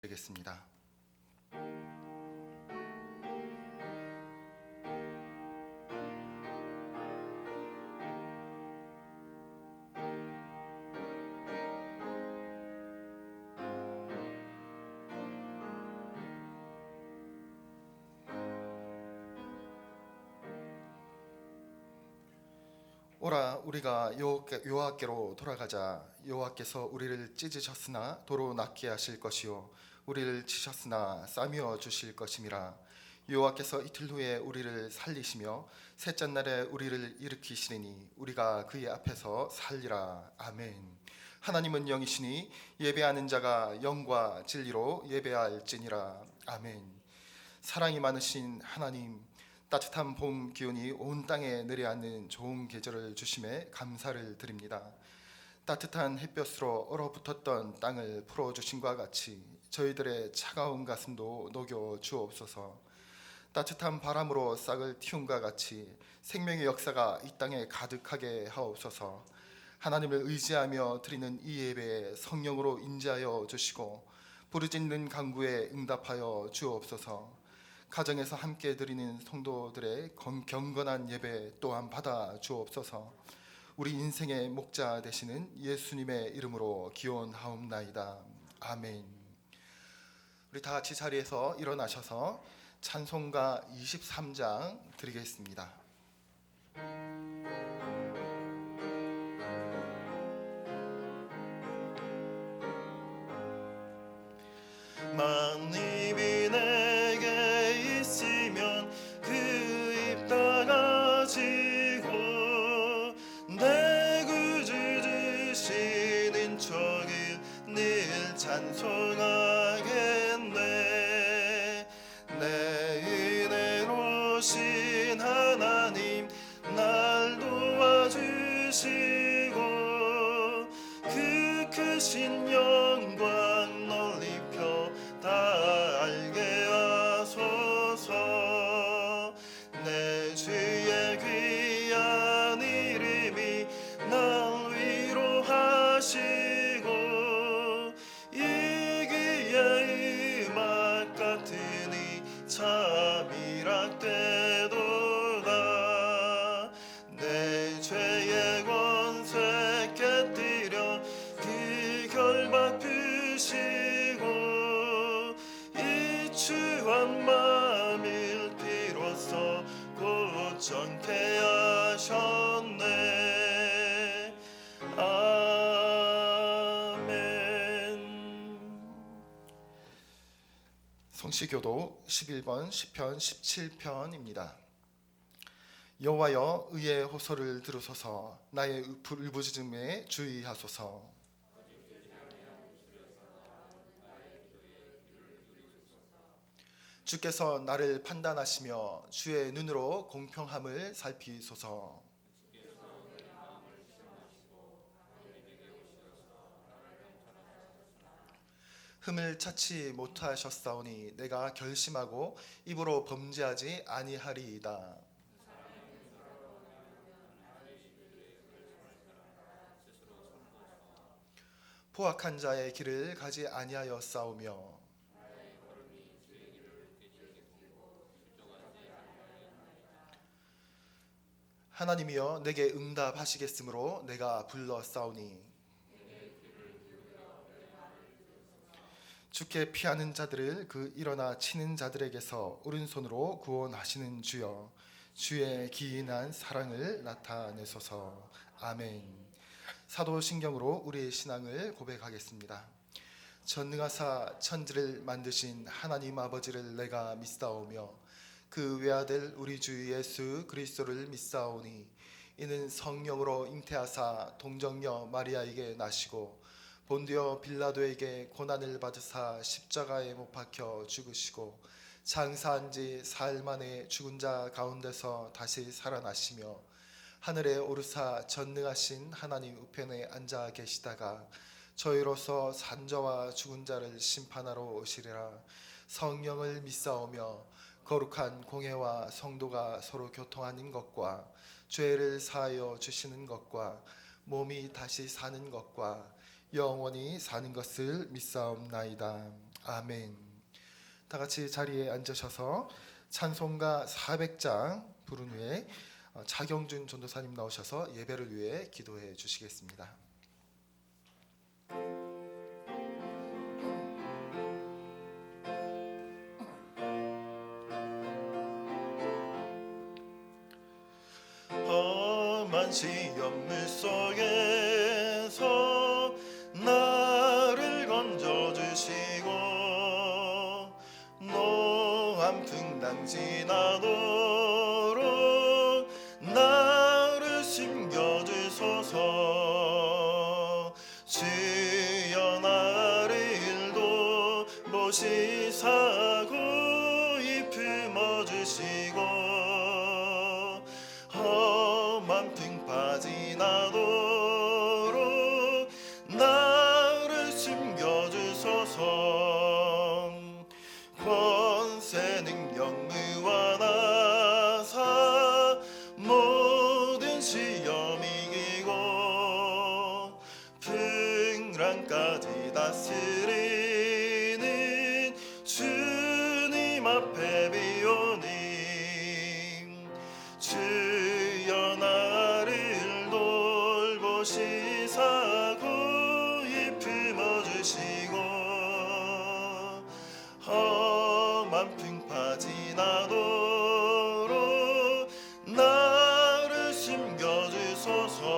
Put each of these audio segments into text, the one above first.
되겠습니다. 오라 우리가 여호와께로 돌아가자. 여호와께서 우리를 찢으셨으나 도로 낫게 하실 것이요 우리를 치셨으나 싸매어 주실 것임이라. 여호와께서 이틀 후에 우리를 살리시며 셋째 날에 우리를 일으키시리니 우리가 그의 앞에서 살리라. 아멘. 하나님은 영이시니 예배하는 자가 영과 진리로 예배할지니라. 아멘. 사랑이 많으신 하나님, 따뜻한 봄 기운이 온 땅에 내려앉는 좋은 계절을 주심에 감사를 드립니다. 따뜻한 햇볕으로 얼어붙었던 땅을 풀어주신과 같이 저희들의 차가운 가슴도 녹여 주옵소서. 따뜻한 바람으로 싹을 틔운과 같이 생명의 역사가 이 땅에 가득하게 하옵소서. 하나님을 의지하며 드리는 이 예배에 성령으로 인자하여 주시고 부르짖는 간구에 응답하여 주옵소서. 가정에서 함께 드리는 성도들의 경건한 예배 또한 받아 주옵소서. 우리 인생의 목자 되시는 예수님의 이름으로 기원하옵나이다. 아멘. 우리 다 같이 자리에서 일어나셔서 찬송가 23장 드리겠습니다. 만입이 내게 있으면 그 입 닫아지고 내 구주 주시는 종일 늘 찬송하겠네. 내 은혜로신 하나님 날 도와주시고 그 크신 영광 널리 다 알게 하소서. 내 주의 귀한 이름이 날 위로하시고 이기의 음악 같으니 참이락되도다. 내 죄의 권세 깨뜨려 그 결박 푸시고 추한 마음을 비로소 고정케 하셨네. 아멘. 성시교도 11번 시편 17편입니다. 여호와여 의의 호소를 들으소서. 나의 울부짖음에 주의하소서. 주께서 나를 판단하시며 주의 눈으로 공평함을 살피소서. 흠을 찾지 못하셨사오니 내가 결심하고 입으로 범죄하지 아니하리이다. 포악한 자의 길을 가지 아니하였사오며 하나님이여 내게 응답하시겠으므로 내가 불러싸우니 주께 피하는 자들을 그 일어나 치는 자들에게서 오른손으로 구원하시는 주여 주의 기인한 사랑을 나타내소서. 아멘. 사도신경으로 우리의 신앙을 고백하겠습니다. 전능하사 천지를 만드신 하나님 아버지를 내가 믿사오며 그 외아들 우리 주 예수 그리스도를 믿사오니 이는 성령으로 잉태하사 동정녀 마리아에게 나시고 본디오 빌라도에게 고난을 받으사 십자가에 못 박혀 죽으시고 장사한 지 사흘 만에 죽은 자 가운데서 다시 살아나시며 하늘에 오르사 전능하신 하나님 우편에 앉아 계시다가 저희로서 산자와 죽은 자를 심판하러 오시리라. 성령을 믿사오며 거룩한 공회와 성도가 서로 교통하는 것과 죄를 사하여 주시는 것과 몸이 다시 사는 것과 영원히 사는 것을 믿사옵나이다. 아멘. 다 같이 자리에 앉으셔서 찬송가 400장 부른 후에 차경준 전도사님 나오셔서 예배를 위해 기도해 주시겠습니다. 험한 시험물 속에서 나를 건져주시고 노한 풍랑 지나도록 나를 숨겨주소서. 주여 나를 돌보시사 고이 품어주시고 험한 풍파 지나도록 나를 숨겨주소서. 권세 능력 무한하사 모든 시험 이기고 풍랑까지 다스리는 주님 앞에 비오니 주여 나를 돌보시사 고이 품어주시고 험한 풍파 지나도록 나를 숨겨주소서.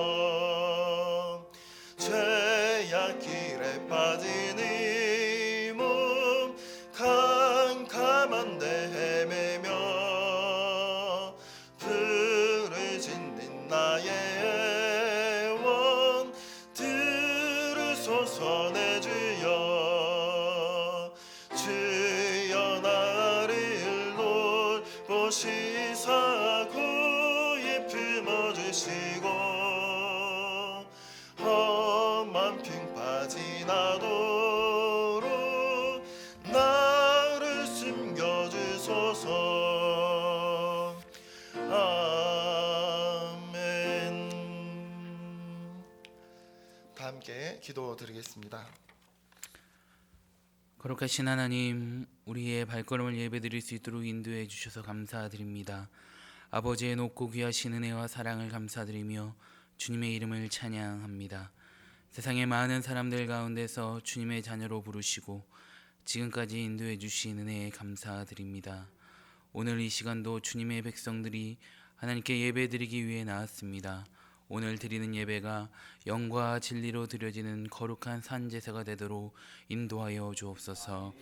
죄악 길에 빠진 이 몸 캄캄한데 헤매며 불을 짓는 나의 애원 들으소서. 내 주여 주여 나를 돌보시사 고이 품어주시고 험한 풍파 지나도록 나를 숨겨주소서. 아멘. 다 함께 기도드리겠습니다. 거룩하신 하나님, 우리의 발걸음을 예배드릴 수 있도록 인도해 주셔서 감사드립니다. 아버지의 높고 귀하신 은혜와 사랑을 감사드리며 주님의 이름을 찬양합니다. 세상의 많은 사람들 가운데서 주님의 자녀로 부르시고 지금까지 인도해 주신 은혜에 감사드립니다. 오늘 이 시간도 주님의 백성들이 하나님께 예배드리기 위해 나왔습니다. 오늘 드리는 예배가 영과 진리로 드려지는 거룩한 산제사가 되도록 인도하여 주옵소서.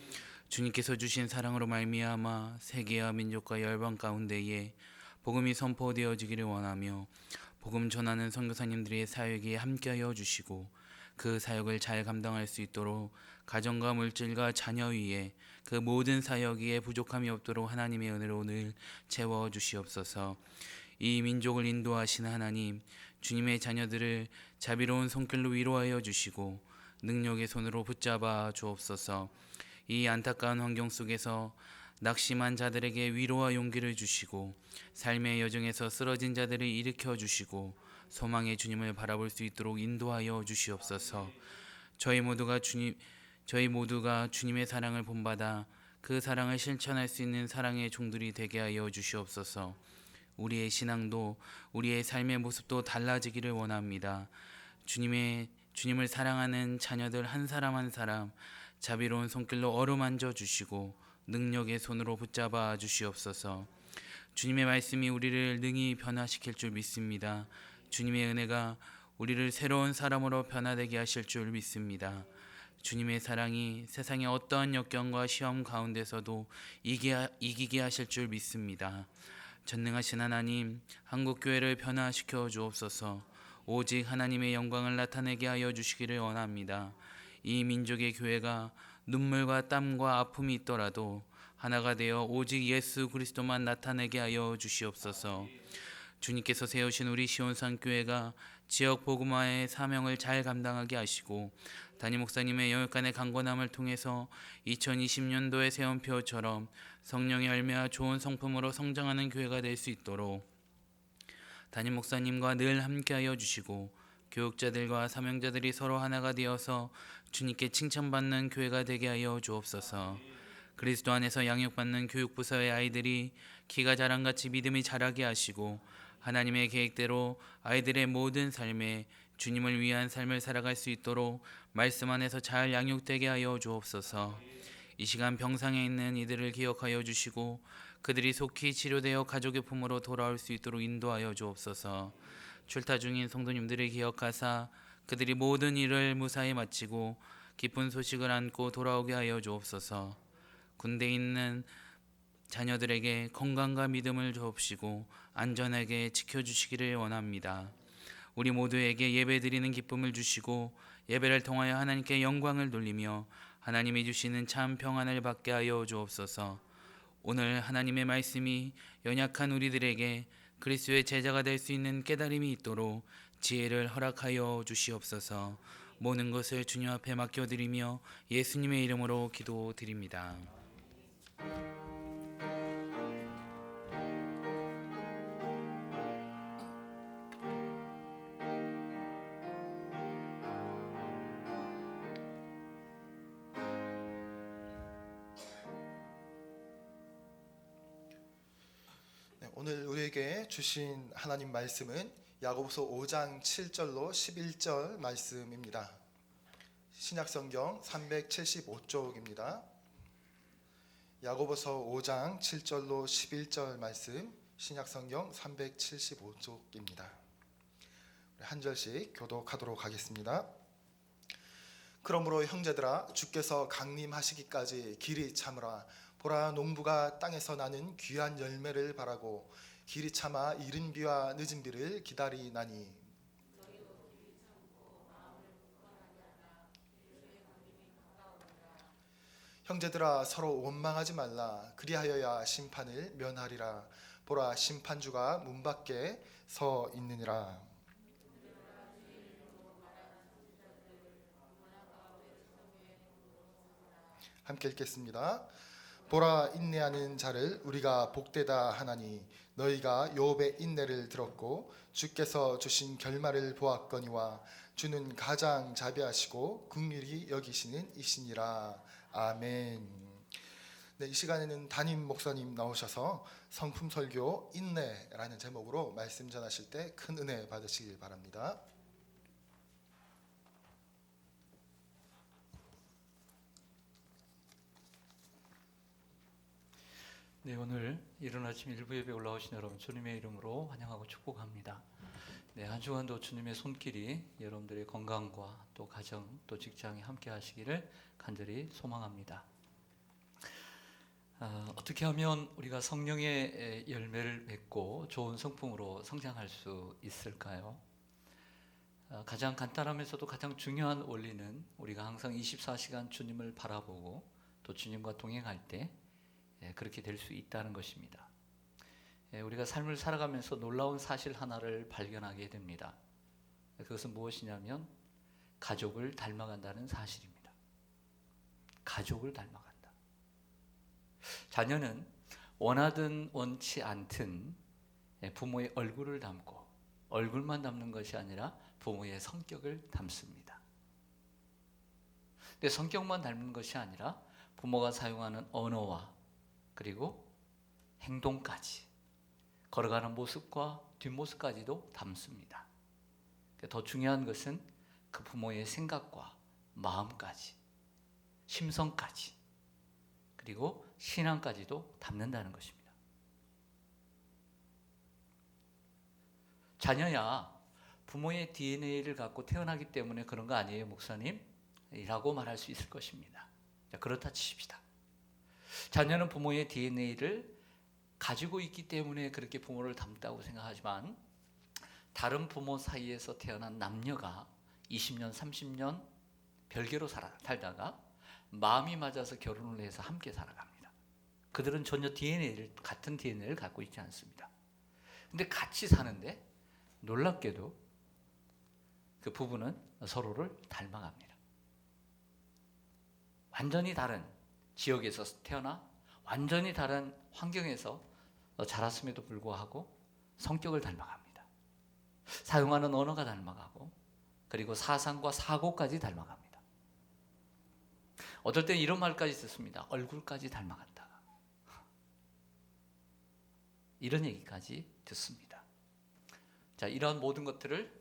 주님께서 주신 사랑으로 말미암아 세계와 민족과 열방 가운데에 복음이 선포되어지기를 원하며 복음 전하는 선교사님들의 사역에 함께하여 주시고 그 사역을 잘 감당할 수 있도록 가정과 물질과 자녀 위에 그 모든 사역 위에 부족함이 없도록 하나님의 은혜로 늘 채워 주시옵소서. 이 민족을 인도하신 하나님, 주님의 자녀들을 자비로운 손길로 위로하여 주시고 능력의 손으로 붙잡아 주옵소서. 이 안타까운 환경 속에서 낙심한 자들에게 위로와 용기를 주시고 삶의 여정에서 쓰러진 자들을 일으켜 주시고 소망의 주님을 바라볼 수 있도록 인도하여 주시옵소서. 저희 모두가 주님의 사랑을 본받아 그 사랑을 실천할 수 있는 사랑의 종들이 되게 하여 주시옵소서. 우리의 신앙도 우리의 삶의 모습도 달라지기를 원합니다. 주님을 사랑하는 자녀들 한 사람 한 사람 자비로운 손길로 어루만져 주시고 능력의 손으로 붙잡아 주시옵소서. 주님의 말씀이 우리를 능히 변화시킬 줄 믿습니다. 주님의 은혜가 우리를 새로운 사람으로 변화되게 하실 줄 믿습니다. 주님의 사랑이 세상의 어떠한 역경과 시험 가운데서도 이기게 하실 줄 믿습니다. 전능하신 하나님, 한국교회를 변화시켜 주옵소서. 오직 하나님의 영광을 나타내게 하여 주시기를 원합니다. 이 민족의 교회가 눈물과 땀과 아픔이 있더라도 하나가 되어 오직 예수 그리스도만 나타내게 하여 주시옵소서. 주님께서 세우신 우리 시온산 교회가 지역 복음화의 사명을 잘 감당하게 하시고 담임 목사님의 영육간의 강권함을 통해서 2020년도에 세운 표처럼 성령의 열매와 좋은 성품으로 성장하는 교회가 될 수 있도록 담임 목사님과 늘 함께하여 주시고 교육자들과 사명자들이 서로 하나가 되어서 주님께 칭찬받는 교회가 되게 하여 주옵소서. 그리스도 안에서 양육받는 교육부서의 아이들이 키가 자랑같이 믿음이 자라게 하시고 하나님의 계획대로 아이들의 모든 삶에 주님을 위한 삶을 살아갈 수 있도록 말씀 안에서 잘 양육되게 하여 주옵소서. 이 시간 병상에 있는 이들을 기억하여 주시고 그들이 속히 치료되어 가족의 품으로 돌아올 수 있도록 인도하여 주옵소서. 출타 중인 성도님들을 기억하사 그들이 모든 일을 무사히 마치고 기쁜 소식을 안고 돌아오게 하여 주옵소서. 군대에 있는 자녀들에게 건강과 믿음을 주옵시고 안전하게 지켜주시기를 원합니다. 우리 모두에게 예배드리는 기쁨을 주시고 예배를 통하여 하나님께 영광을 돌리며 하나님이 주시는 참 평안을 받게 하여 주옵소서. 오늘 하나님의 말씀이 연약한 우리들에게 그리스도의 제자가 될 수 있는 깨달음이 있도록 지혜를 허락하여 주시옵소서. 모든 것을 주님 앞에 맡겨드리며 예수님의 이름으로 기도드립니다. 네, 오늘 우리에게 주신 하나님 말씀은 야고보서 5장 7절로 11절 말씀입니다. 신약성경 375쪽입니다. 야고보서 5장 7절로 11절 말씀, 신약성경 375쪽입니다. 한 절씩 교독하도록 하겠습니다. 그러므로 형제들아, 주께서 강림하시기까지 길이 참으라. 보라, 농부가 땅에서 나는 귀한 열매를 바라고 길이 참아 이른 비와 늦은 비를 기다리나니, 형제들아, 서로 원망하지 말라. 그리하여야 심판을 면하리라. 보라, 심판주가 문 밖에 서 있느니라. 함께 읽겠습니다. 보라, 인내하는 자를 우리가 복되다 하나니 너희가 욥의 인내를 들었고 주께서 주신 결말을 보았거니와 주는 가장 자비하시고 긍휼히 여기시는 이시니라. 아멘. 네, 이 시간에는 담임 목사님 나오셔서 성품 설교 인내라는 제목으로 말씀 전하실 때 큰 은혜 받으시길 바랍니다. 네, 오늘 이른 아침 일부 예배 올라오신 여러분 주님의 이름으로 환영하고 축복합니다. 네, 한 주간도 주님의 손길이 여러분들의 건강과 또 가정 또 직장에 함께 하시기를 간절히 소망합니다. 어떻게 하면 우리가 성령의 열매를 맺고 좋은 성품으로 성장할 수 있을까요? 가장 간단하면서도 가장 중요한 원리는 우리가 항상 24시간 주님을 바라보고 또 주님과 동행할 때 그렇게 될 수 있다는 것입니다. 우리가 삶을 살아가면서 놀라운 사실 하나를 발견하게 됩니다. 그것은 무엇이냐면 가족을 닮아간다는 사실입니다. 가족을 닮아간다. 자녀는 원하든 원치 않든 부모의 얼굴을 닮고 얼굴만 닮는 것이 아니라 부모의 성격을 닮습니다. 근데 성격만 닮는 것이 아니라 부모가 사용하는 언어와 그리고 행동까지, 걸어가는 모습과 뒷모습까지도 닮습니다. 더 중요한 것은 그 부모의 생각과 마음까지, 심성까지, 그리고 신앙까지도 닮는다는 것입니다. 자녀야 부모의 DNA를 갖고 태어나기 때문에 그런 거 아니에요, 목사님? 이라고 말할 수 있을 것입니다. 자, 그렇다 치십시다. 자녀는 부모의 DNA를 가지고 있기 때문에 그렇게 부모를 닮다고 생각하지만 다른 부모 사이에서 태어난 남녀가 20년, 30년 별개로 살다가 마음이 맞아서 결혼을 해서 함께 살아갑니다. 그들은 전혀 같은 DNA를 갖고 있지 않습니다. 근데 같이 사는데 놀랍게도 그 부부는 서로를 닮아갑니다. 완전히 다른 지역에서 태어나 완전히 다른 환경에서 자랐음에도 불구하고 성격을 닮아갑니다. 사용하는 언어가 닮아가고 그리고 사상과 사고까지 닮아갑니다. 어떨 땐 이런 말까지 듣습니다. 얼굴까지 닮아간다. 이런 얘기까지 듣습니다. 자, 이러한 모든 것들을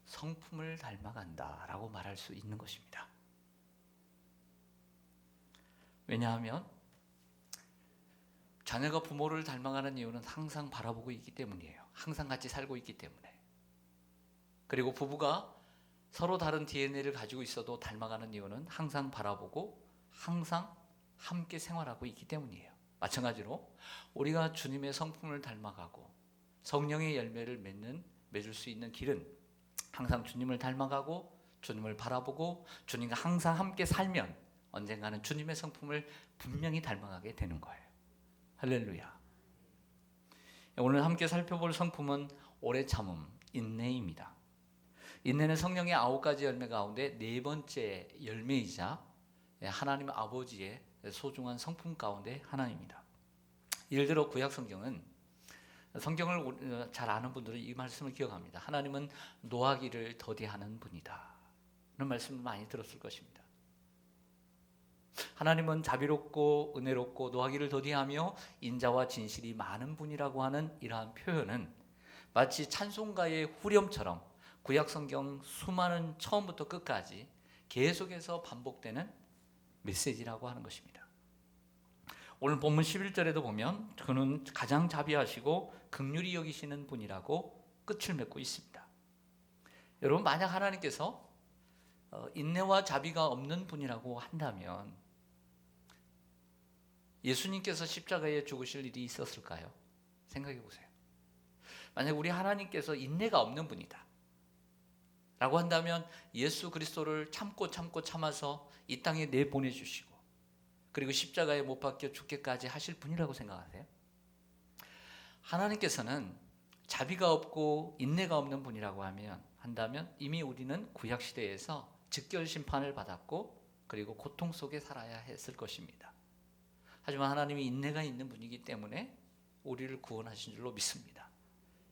성품을 닮아간다라고 말할 수 있는 것입니다. 왜냐하면 자녀가 부모를 닮아가는 이유는 항상 바라보고 있기 때문이에요. 항상 같이 살고 있기 때문에. 그리고 부부가 서로 다른 DNA를 가지고 있어도 닮아가는 이유는 항상 바라보고 항상 함께 생활하고 있기 때문이에요. 마찬가지로 우리가 주님의 성품을 닮아가고 성령의 열매를 맺을 수 있는 길은 항상 주님을 닮아가고 주님을 바라보고 주님과 항상 함께 살면 언젠가는 주님의 성품을 분명히 닮아가게 되는 거예요. 할렐루야. 오늘 함께 살펴볼 성품은 오래 참음, 인내입니다. 인내는 성령의 9가지 열매 가운데 4번째 열매이자 하나님 아버지의 소중한 성품 가운데 하나입니다. 예를 들어 구약 성경은 성경을 잘 아는 분들은 이 말씀을 기억합니다. 하나님은 노하기를 더디하는 분이다. 이런 말씀을 많이 들었을 것입니다. 하나님은 자비롭고 은혜롭고 노하기를 더디하며 인자와 진실이 많은 분이라고 하는 이러한 표현은 마치 찬송가의 후렴처럼 구약 성경 수많은 처음부터 끝까지 계속해서 반복되는 메시지라고 하는 것입니다. 오늘 본문 11절에도 보면 그는 가장 자비하시고 긍휼히 여기시는 분이라고 끝을 맺고 있습니다. 여러분, 만약 하나님께서 인내와 자비가 없는 분이라고 한다면 예수님께서 십자가에 죽으실 일이 있었을까요? 생각해 보세요. 만약 우리 하나님께서 인내가 없는 분이다 라고 한다면 예수 그리스도를 참고 참아서 이 땅에 내보내주시고 그리고 십자가에 못 박혀 죽게까지 하실 분이라고 생각하세요? 하나님께서는 자비가 없고 인내가 없는 분이라고 한다면 이미 우리는 구약시대에서 즉결 심판을 받았고 그리고 고통 속에 살아야 했을 것입니다. 하지만 하나님이 인내가 있는 분이기 때문에 우리를 구원하신 줄로 믿습니다.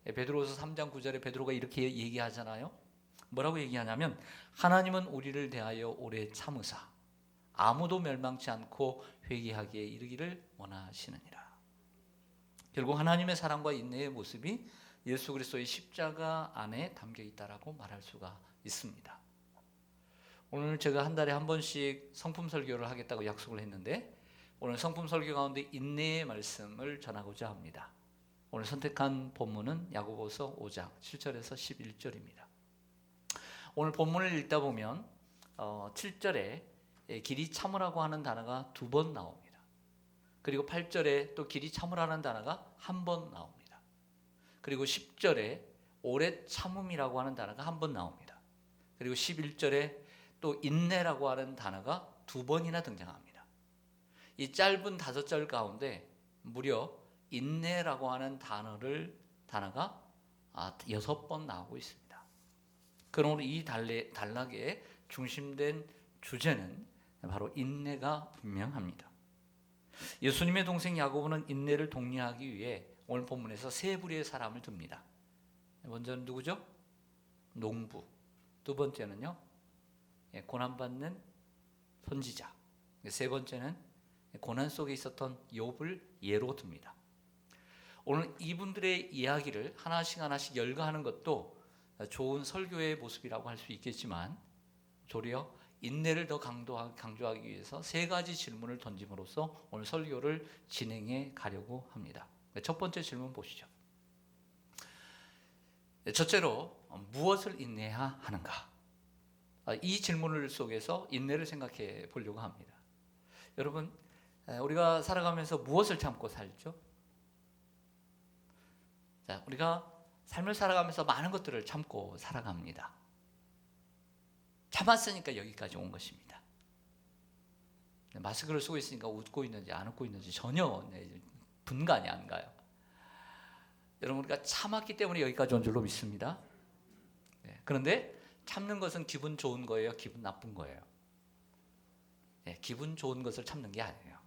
베드로후서 3장 9절에 베드로가 이렇게 얘기하잖아요. 뭐라고 얘기하냐면 하나님은 우리를 대하여 오래 참으사 아무도 멸망치 않고 회개하기에 이르기를 원하시느니라. 결국 하나님의 사랑과 인내의 모습이 예수 그리스도의 십자가 안에 담겨 있다라고 말할 수가 있습니다. 오늘 제가 한 달에 한 번씩 성품 설교를 하겠다고 약속을 했는데 오늘 성품 설교 가운데 인내의 말씀을 전하고자 합니다. 오늘 선택한 본문은 야고보서 5장 7절에서 11절입니다. 오늘 본문을 읽다 보면 7절에 길이 참으라고 하는 단어가 2번 나옵니다. 그리고 8절에 또 길이 참으라는 단어가 1번 나옵니다. 그리고 10절에 오래 참음이라고 하는 단어가 1번 나옵니다. 그리고 11절에 또 인내라고 하는 단어가 2번이나 등장합니다. 이 짧은 5절 가운데 무려 인내라고 하는 단어가 6번 나오고 있습니다. 그러므로 이 단락의 중심된 주제는 바로 인내가 분명합니다. 예수님의 동생 야고보는 인내를 독려하기 위해 오늘 본문에서 3부류의 사람을 듭니다. 먼저는 누구죠? 농부. 2번째는요, 고난받는 선지자. 3번째는 고난 속에 있었던 욥을 예로 듭니다. 오늘 이분들의 이야기를 하나씩 열거하는 것도 좋은 설교의 모습이라고 할 수 있겠지만 도리어 인내를 더 강조하기 위해서 3가지 질문을 던짐으로써 오늘 설교를 진행해 가려고 합니다. 첫 번째 질문 보시죠. 첫째로 무엇을 인내해야 하는가? 이 질문을 속에서 인내를 생각해 보려고 합니다. 여러분, 우리가 살아가면서 무엇을 참고 살죠? 자, 우리가 삶을 살아가면서 많은 것들을 참고 살아갑니다. 참았으니까 여기까지 온 것입니다. 마스크를 쓰고 있으니까 웃고 있는지 안 웃고 있는지 전혀 분간이 안 가요. 여러분, 우리가 참았기 때문에 여기까지 온 줄로 믿습니다. 그런데 참는 것은 기분 좋은 거예요? 기분 나쁜 거예요? 기분 좋은 것을 참는 게 아니에요.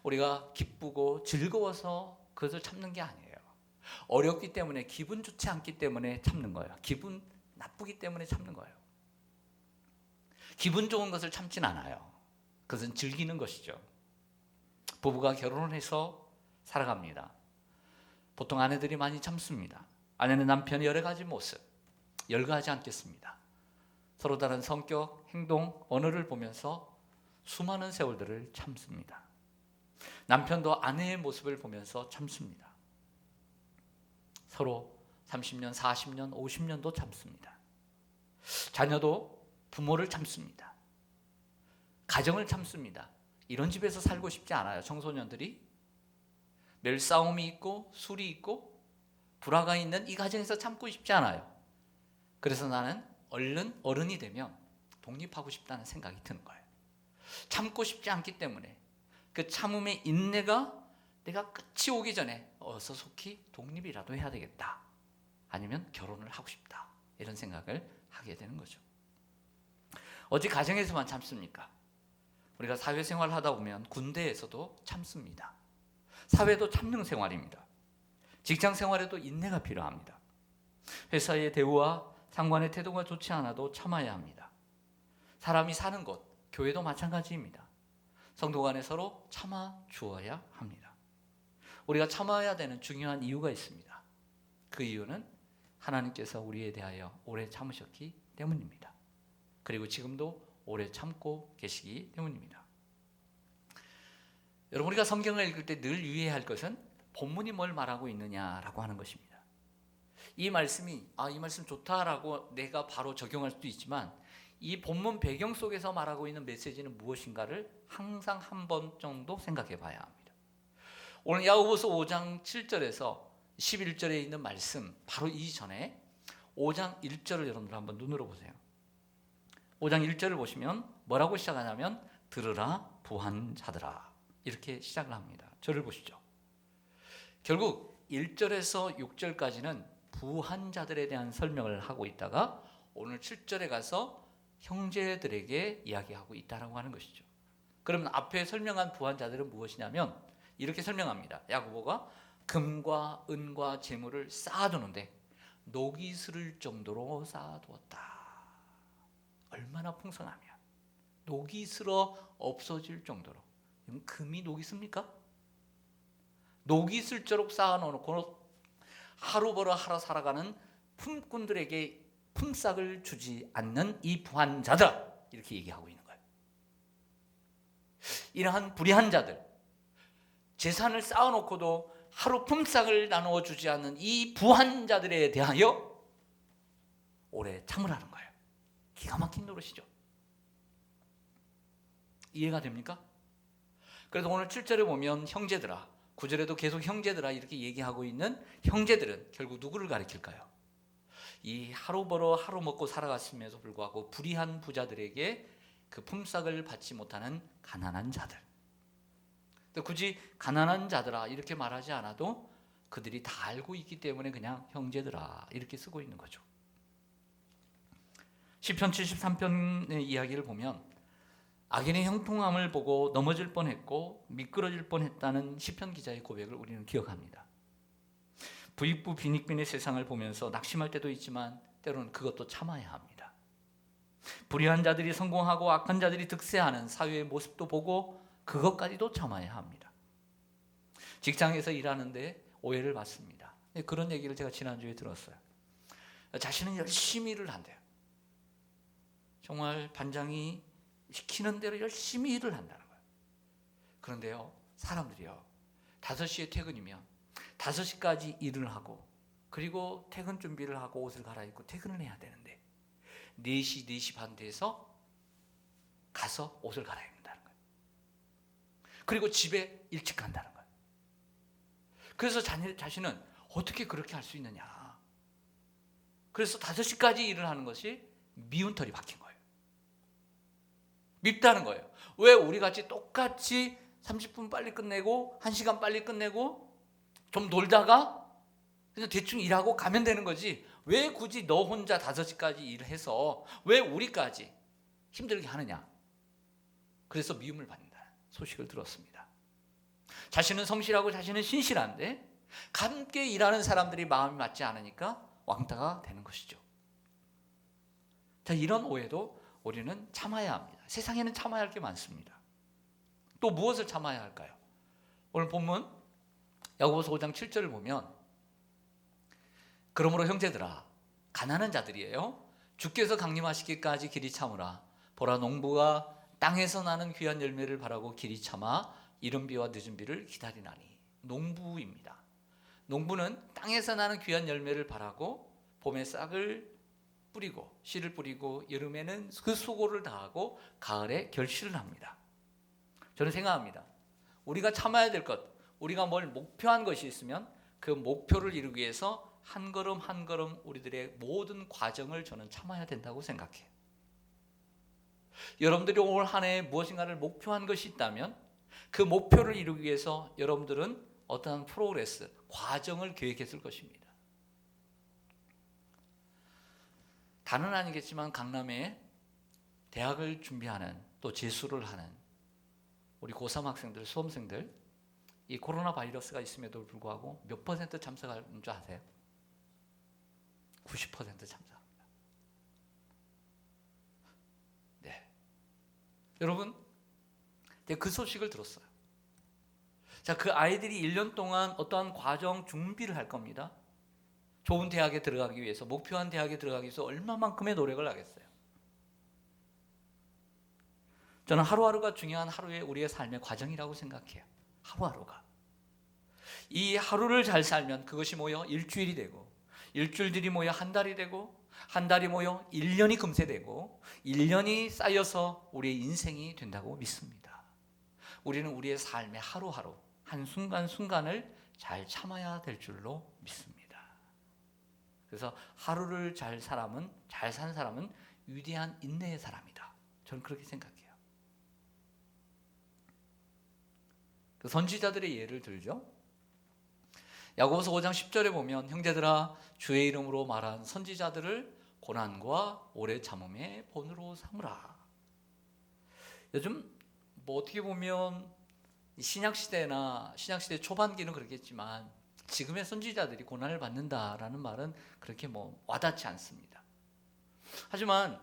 우리가 기쁘고 즐거워서 그것을 참는 게 아니에요. 어렵기 때문에, 기분 좋지 않기 때문에 참는 거예요. 기분 나쁘기 때문에 참는 거예요. 기분 좋은 것을 참진 않아요. 그것은 즐기는 것이죠. 부부가 결혼을 해서 살아갑니다. 보통 아내들이 많이 참습니다. 아내는 남편의 여러 가지 모습 열거하지 않겠습니다. 서로 다른 성격, 행동, 언어를 보면서 수많은 세월들을 참습니다. 남편도 아내의 모습을 보면서 참습니다. 서로 30년, 40년, 50년도 참습니다. 자녀도 부모를 참습니다. 가정을 참습니다. 이런 집에서 살고 싶지 않아요. 청소년들이 매일 싸움이 있고 술이 있고 불화가 있는 이 가정에서 참고 싶지 않아요. 그래서 나는 얼른 어른이 되면 독립하고 싶다는 생각이 드는 거예요. 참고 싶지 않기 때문에 그 참음의 인내가 내가 끝이 오기 전에 어서 속히 독립이라도 해야 되겠다. 아니면 결혼을 하고 싶다. 이런 생각을 하게 되는 거죠. 어찌 가정에서만 참습니까? 우리가 사회생활을 하다 보면 군대에서도 참습니다. 사회도 참는 생활입니다. 직장 생활에도 인내가 필요합니다. 회사의 대우와 상관의 태도가 좋지 않아도 참아야 합니다. 사람이 사는 곳, 교회도 마찬가지입니다. 성도 간에 서로 참아 주어야 합니다. 우리가 참아야 되는 중요한 이유가 있습니다. 그 이유는 하나님께서 우리에 대하여 오래 참으셨기 때문입니다. 그리고 지금도 오래 참고 계시기 때문입니다. 여러분, 우리가 성경을 읽을 때 늘 유의해야 할 것은 본문이 뭘 말하고 있느냐라고 하는 것입니다. 이 말씀이 이 말씀 좋다라고 내가 바로 적용할 수도 있지만 이 본문 배경 속에서 말하고 있는 메시지는 무엇인가를 항상 한 번 정도 생각해 봐야 합니다. 오늘 야고보서 5장 7절에서 11절에 있는 말씀 바로 이전에 5장 1절을 여러분들 한번 눈으로 보세요. 5장 1절을 보시면 뭐라고 시작하냐면 들으라 부한 자들아 이렇게 시작을 합니다. 저를 보시죠. 결국 1절에서 6절까지는 부한 자들에 대한 설명을 하고 있다가 오늘 7절에 가서 형제들에게 이야기하고 있다라고 하는 것이죠. 그러면 앞에 설명한 부한 자들은 무엇이냐면 이렇게 설명합니다. 야고보가 금과 은과 재물을 쌓아두는데 녹이 슬을 정도로 쌓아두었다. 얼마나 풍성하면 녹이 슬어 없어질 정도로. 금이 녹이 씁니까? 녹이 슬도록 쌓아놓고 하루 벌어 하루 살아가는 품꾼들에게 품삯을 주지 않는 이 부한 자들 이렇게 얘기하고 있는 거예요. 이러한 불의한 자들, 재산을 쌓아놓고도 하루 품삯을 나누어 주지 않는 이 부한 자들에 대하여 오래 참으라는 거예요. 기가 막힌 노릇이죠. 이해가 됩니까? 그래서 오늘 7절에 보면 형제들아, 9절에도 계속 형제들아 이렇게 얘기하고 있는 형제들은 결국 누구를 가리킬까요? 이 하루 벌어 하루 먹고 살아갔음에도 불구하고 불의한 부자들에게 그 품삯을 받지 못하는 가난한 자들. 굳이 가난한 자들아 이렇게 말하지 않아도 그들이 다 알고 있기 때문에 그냥 형제들아 이렇게 쓰고 있는 거죠. 시편 73편의 이야기를 보면 악인의 형통함을 보고 넘어질 뻔했고 미끄러질 뻔했다는 시편 기자의 고백을 우리는 기억합니다. 부익부 빈익빈의 세상을 보면서 낙심할 때도 있지만 때로는 그것도 참아야 합니다. 불의한 자들이 성공하고 악한 자들이 득세하는 사회의 모습도 보고 그것까지도 참아야 합니다. 직장에서 일하는데 오해를 받습니다. 그런 얘기를 제가 지난주에 들었어요. 자신은 열심히 일을 한대요. 정말 반장이 시키는 대로 열심히 일을 한다는 거예요. 그런데요, 사람들이요 5시에 퇴근이면 5시까지 일을 하고 그리고 퇴근 준비를 하고 옷을 갈아입고 퇴근을 해야 되는데 4시, 4시 반 돼서 가서 옷을 갈아입는다는 거예요. 그리고 집에 일찍 간다는 거예요. 그래서 자신은 어떻게 그렇게 할 수 있느냐. 그래서 5시까지 일을 하는 것이 미운 털이 박힌 거예요. 밉다는 거예요. 왜 우리같이 똑같이 30분 빨리 끝내고 1시간 빨리 끝내고 좀 놀다가 그냥 대충 일하고 가면 되는 거지 왜 굳이 너 혼자 5시까지 일해서 왜 우리까지 힘들게 하느냐. 그래서 미움을 받는다는 소식을 들었습니다. 자신은 성실하고 자신은 신실한데 함께 일하는 사람들이 마음이 맞지 않으니까 왕따가 되는 것이죠. 자, 이런 오해도 우리는 참아야 합니다. 세상에는 참아야 할 게 많습니다. 또 무엇을 참아야 할까요? 오늘 본문 야고보서 5장 7절을 보면 그러므로 형제들아 가난한 자들이에요. 주께서 강림하시기까지 길이 참으라. 보라 농부가 땅에서 나는 귀한 열매를 바라고 길이 참아 이른 비와 늦은 비를 기다리나니. 농부입니다. 농부는 땅에서 나는 귀한 열매를 바라고 봄에 싹을 뿌리고 씨를 뿌리고 여름에는 그 수고를 다하고 가을에 결실을 합니다. 저는 생각합니다. 우리가 참아야 될 것, 우리가 뭘 목표한 것이 있으면 그 목표를 이루기 위해서 한 걸음 한 걸음 우리들의 모든 과정을 저는 참아야 된다고 생각해요. 여러분들이 올 한 해에 무엇인가를 목표한 것이 있다면 그 목표를 이루기 위해서 여러분들은 어떠한 프로그레스, 과정을 계획했을 것입니다. 다는 아니겠지만 강남에 대학을 준비하는 또 재수를 하는 우리 고3 학생들, 수험생들 이 코로나 바이러스가 있음에도 불구하고 몇 % 참석하는 줄 아세요? 90% 참석합니다. 네, 여러분, 내가 그 소식을 들었어요. 자, 그 아이들이 1년 동안 어떠한 과정 준비를 할 겁니다. 좋은 대학에 들어가기 위해서, 목표한 대학에 들어가기 위해서 얼마만큼의 노력을 하겠어요. 저는 하루하루가 중요한 하루의 우리의 삶의 과정이라고 생각해요. 하루하루가. 이 하루를 잘 살면 그것이 모여 일주일이 되고, 일주일들이 모여 한 달이 되고, 한 달이 모여 1년이 금세 되고, 1년이 쌓여서 우리의 인생이 된다고 믿습니다. 우리는 우리의 삶의 하루하루, 한순간순간을 잘 참아야 될 줄로 믿습니다. 그래서 하루를 잘 산 사람은 위대한 인내의 사람이다. 저는 그렇게 생각해요. 그 선지자들의 예를 들죠. 야고보서 5장 10절에 보면 형제들아 주의 이름으로 말한 선지자들을 고난과 오래 참음의 본으로 삼으라. 요즘 뭐 어떻게 보면 신약시대나 신약시대 초반기는 그렇겠지만 지금의 선지자들이 고난을 받는다라는 말은 그렇게 뭐 와닿지 않습니다. 하지만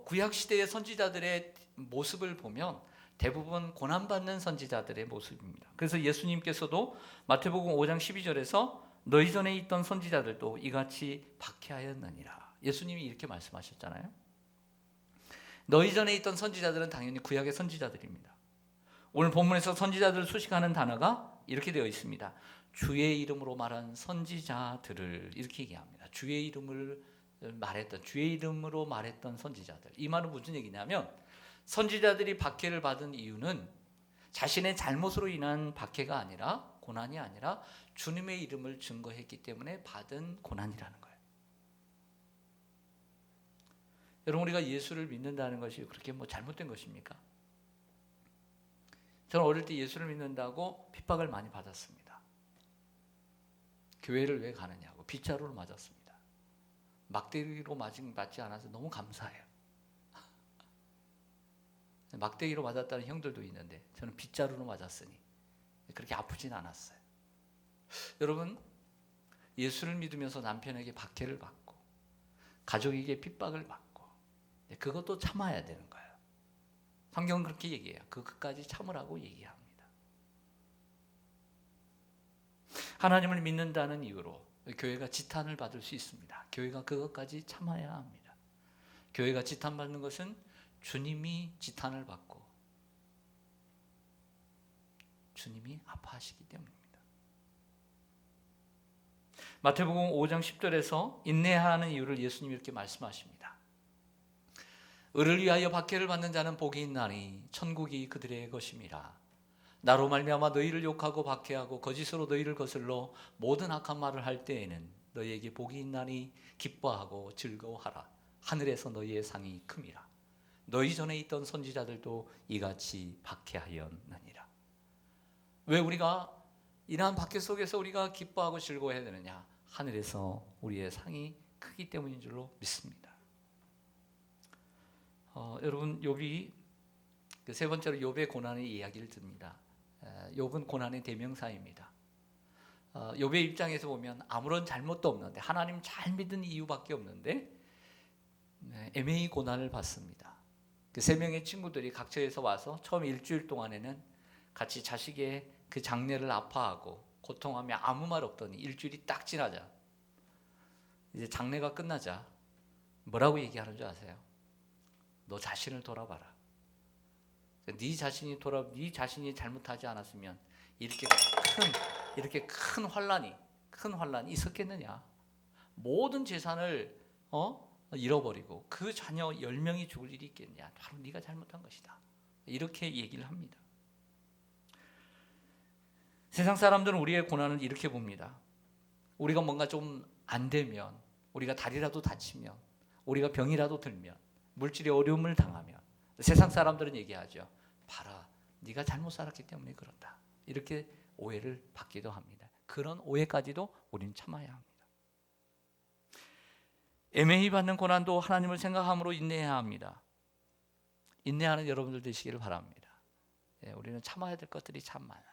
구약시대의 선지자들의 모습을 보면 대부분 고난받는 선지자들의 모습입니다. 그래서 예수님께서도 마태복음 5장 12절에서 너희 전에 있던 선지자들도 이같이 박해하였느니라. 예수님이 이렇게 말씀하셨잖아요. 너희 전에 있던 선지자들은 당연히 구약의 선지자들입니다. 오늘 본문에서 선지자들을 수식하는 단어가 이렇게 되어 있습니다. 주의 이름으로 말한 선지자들을 이렇게 얘기합니다. 주의 이름으로 말했던 선지자들. 이 말은 무슨 얘기냐면 선지자들이 박해를 받은 이유는 자신의 잘못으로 인한 박해가 아니라, 고난이 아니라 주님의 이름을 증거했기 때문에 받은 고난이라는 거예요. 여러분, 우리가 예수를 믿는다는 것이 그렇게 뭐 잘못된 것입니까? 저는 어릴 때 예수를 믿는다고 핍박을 많이 받았습니다. 교회를 왜 가느냐고 빗자루를 맞았습니다. 막대기로 맞지 않아서 너무 감사해요. 막대기로 맞았다는 형들도 있는데 저는 빗자루로 맞았으니 그렇게 아프진 않았어요. 여러분, 예수를 믿으면서 남편에게 박해를 받고 가족에게 핍박을 받고 그것도 참아야 되는 거예요. 성경은 그렇게 얘기해요. 그것까지 참으라고 얘기합니다. 하나님을 믿는다는 이유로 교회가 지탄을 받을 수 있습니다. 교회가 그것까지 참아야 합니다. 교회가 지탄받는 것은 주님이 지탄을 받고 주님이 아파하시기 때문입니다. 마태복음 5장 10절에서 인내하는 이유를 예수님이 이렇게 말씀하십니다. 의를 위하여 박해를 받는 자는 복이 있나니 천국이 그들의 것임이라. 나로 말미암아 너희를 욕하고 박해하고 거짓으로 너희를 거슬러 모든 악한 말을 할 때에는 너희에게 복이 있나니 기뻐하고 즐거워하라. 하늘에서 너희의 상이 큼이라. 너희 전에 있던 선지자들도 이같이 박해하였느니라. 왜 우리가 이러한 박해 속에서 우리가 기뻐하고 즐거워해야 되느냐? 하늘에서 우리의 상이 크기 때문인 줄로 믿습니다. 여러분, 욥이 세 번째로 욥의 고난의 이야기를 듭니다. 욥은 고난의 대명사입니다. 욥의 입장에서 보면 아무런 잘못도 없는데, 하나님 잘 믿은 이유밖에 없는데 애매히 고난을 받습니다. 그 세 명의 친구들이 각처에서 와서 처음 일주일 동안에는 같이 자식의 그 장례를 아파하고 고통하며 아무 말 없더니 일주일이 딱 지나자 이제 장례가 끝나자 뭐라고 얘기하는 줄 아세요? 너 자신을 돌아봐라. 네 자신이 잘못하지 않았으면 이렇게 큰 환란이 있었겠느냐? 모든 재산을 잃어버리고 그 자녀 10명이 죽을 일이 있겠냐? 바로 네가 잘못한 것이다. 이렇게 얘기를 합니다. 세상 사람들은 우리의 고난을 이렇게 봅니다. 우리가 뭔가 좀 안 되면, 우리가 다리라도 다치면, 우리가 병이라도 들면, 물질의 어려움을 당하면 세상 사람들은 얘기하죠. 봐라, 네가 잘못 살았기 때문에 그런다. 이렇게 오해를 받기도 합니다. 그런 오해까지도 우리는 참아야 합니다. 애매히 받는 고난도 하나님을 생각함으로 인내해야 합니다. 인내하는 여러분들 되시기를 바랍니다. 우리는 참아야 될 것들이 참 많아요.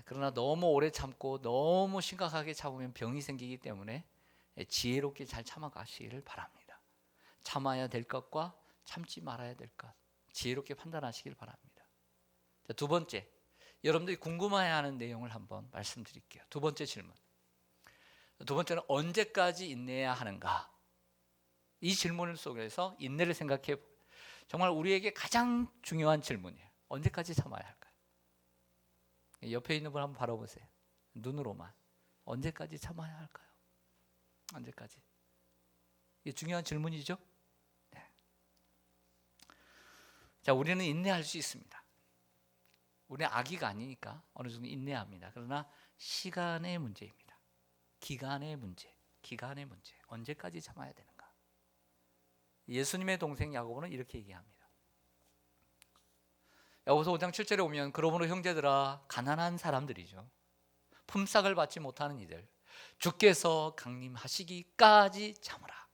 그러나 너무 오래 참고 너무 심각하게 참으면 병이 생기기 때문에 지혜롭게 잘 참아가시기를 바랍니다. 참아야 될 것과 참지 말아야 될 것, 지혜롭게 판단하시길 바랍니다. 자, 두 번째, 여러분들이 궁금해하는 내용을 한번 말씀드릴게요. 두 번째 질문. 두 번째는 언제까지 인내해야 하는가? 이 질문 속에서 인내를 생각해 정말 우리에게 가장 중요한 질문이에요. 언제까지 참아야 할까요? 옆에 있는 분 한번 바라보세요. 눈으로만. 언제까지 참아야 할까요? 언제까지? 이게 중요한 질문이죠? 네. 자, 우리는 인내할 수 있습니다. 우리는 아기가 아니니까 어느 정도 인내합니다. 그러나 시간의 문제입니다. 기간의 문제. 언제까지 참아야 되는가? 예수님의 동생 야고보는 이렇게 얘기합니다. 야고보서 5장 7절에 오면 그러므로 형제들아, 가난한 사람들이죠. 품삯을 받지 못하는 이들, 주께서 강림하시기까지 참으라.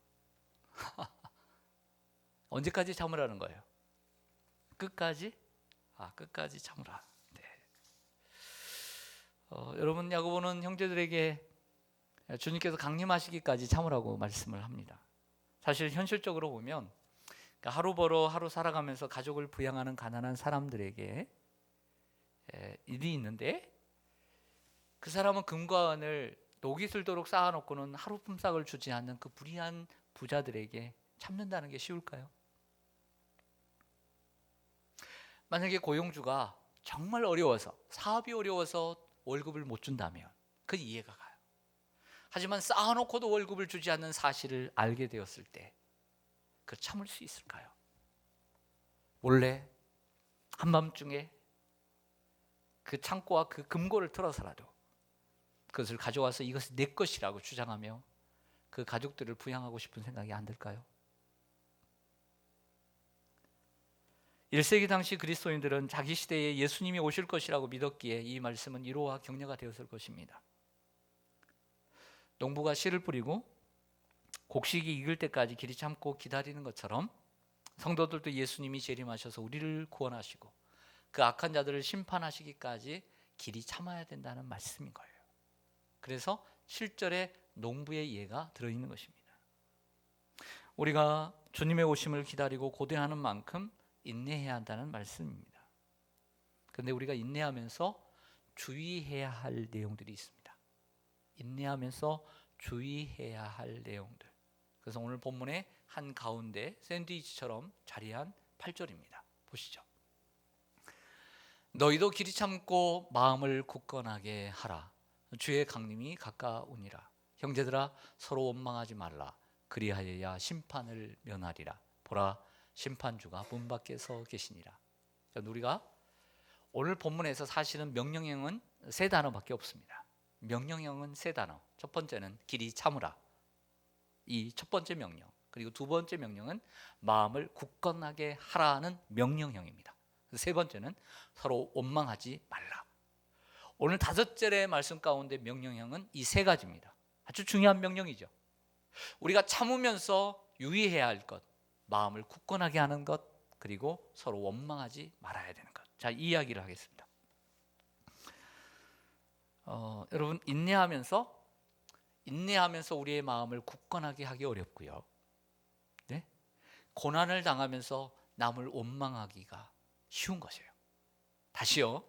언제까지 참으라는 거예요? 끝까지? 끝까지 참으라. 네. 여러분, 야고보는 형제들에게 주님께서 강림하시기까지 참으라고 말씀을 합니다. 사실 현실적으로 보면 하루 벌어 하루 살아가면서 가족을 부양하는 가난한 사람들에게 일이 있는데 그 사람은 금과 은을 녹이 슬도록 쌓아놓고는 하루 품삯을 주지 않는 그 불의한 부자들에게 참는다는 게 쉬울까요? 만약에 고용주가 정말 어려워서, 사업이 어려워서 월급을 못 준다면 그 이해가 가요. 하지만 쌓아놓고도 월급을 주지 않는 사실을 알게 되었을 때 그 참을 수 있을까요? 몰래 한밤중에 그 창고와 그 금고를 털어서라도 그것을 가져와서 이것이 내 것이라고 주장하며 그 가족들을 부양하고 싶은 생각이 안 들까요? 1세기 당시 그리스도인들은 자기 시대에 예수님이 오실 것이라고 믿었기에 이 말씀은 위로와 격려가 되었을 것입니다. 농부가 씨를 뿌리고 곡식이 익을 때까지 길이 참고 기다리는 것처럼 성도들도 예수님이 재림하셔서 우리를 구원하시고 그 악한 자들을 심판하시기까지 길이 참아야 된다는 말씀인 거예요. 그래서 7절에 농부의 예가 들어있는 것입니다. 우리가 주님의 오심을 기다리고 고대하는 만큼 인내해야 한다는 말씀입니다. 그런데 우리가 인내하면서 주의해야 할 내용들이 있습니다. 인내하면서 주의해야 할 내용들. 그래서 오늘 본문의 한 가운데 샌드위치처럼 자리한 8절입니다. 보시죠. 너희도 길이 참고 마음을 굳건하게 하라. 주의 강림이 가까우니라. 형제들아, 서로 원망하지 말라. 그리하여야 심판을 면하리라. 보라, 심판주가 문 밖에 서 계시니라. 우리가 오늘 본문에서 사실은 명령형은 세 단어밖에 없습니다. 명령형은 세 단어. 첫 번째는 길이 참으라. 이 첫 번째 명령. 그리고 두 번째 명령은 마음을 굳건하게 하라는 명령형입니다. 세 번째는 서로 원망하지 말라. 오늘 5절의 말씀 가운데 명령형은 이 세 가지입니다. 아주 중요한 명령이죠. 우리가 참으면서 유의해야 할 것, 마음을 굳건하게 하는 것, 그리고 서로 원망하지 말아야 되는 것. 자, 이 이야기를 하겠습니다. 여러분, 인내하면서 우리의 마음을 굳건하게 하기 어렵고요. 고난을 당하면서 남을 원망하기가 쉬운 것이에요. 다시요.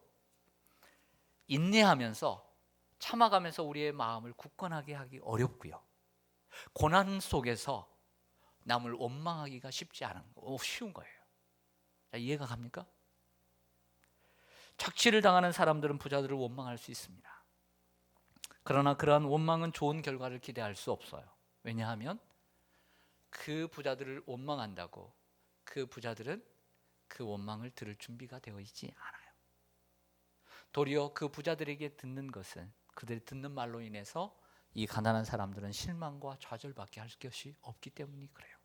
인내하면서 참아가면서 우리의 마음을 굳건하게 하기 어렵고요. 고난 속에서 남을 원망하기가 쉽지 않은 쉬운 거예요. 자, 이해가 갑니까? 착취를 당하는 사람들은 부자들을 원망할 수 있습니다. 그러나 그러한 원망은 좋은 결과를 기대할 수 없어요. 왜냐하면 그 부자들을 원망한다고 그 부자들은 그 원망을 들을 준비가 되어 있지 않아요. 도리어 그 부자들에게 듣는 것은 그들이 듣는 말로 인해서 이 가난한 사람들은 실망과 좌절밖에 할 것이 없기 때문이 그래요.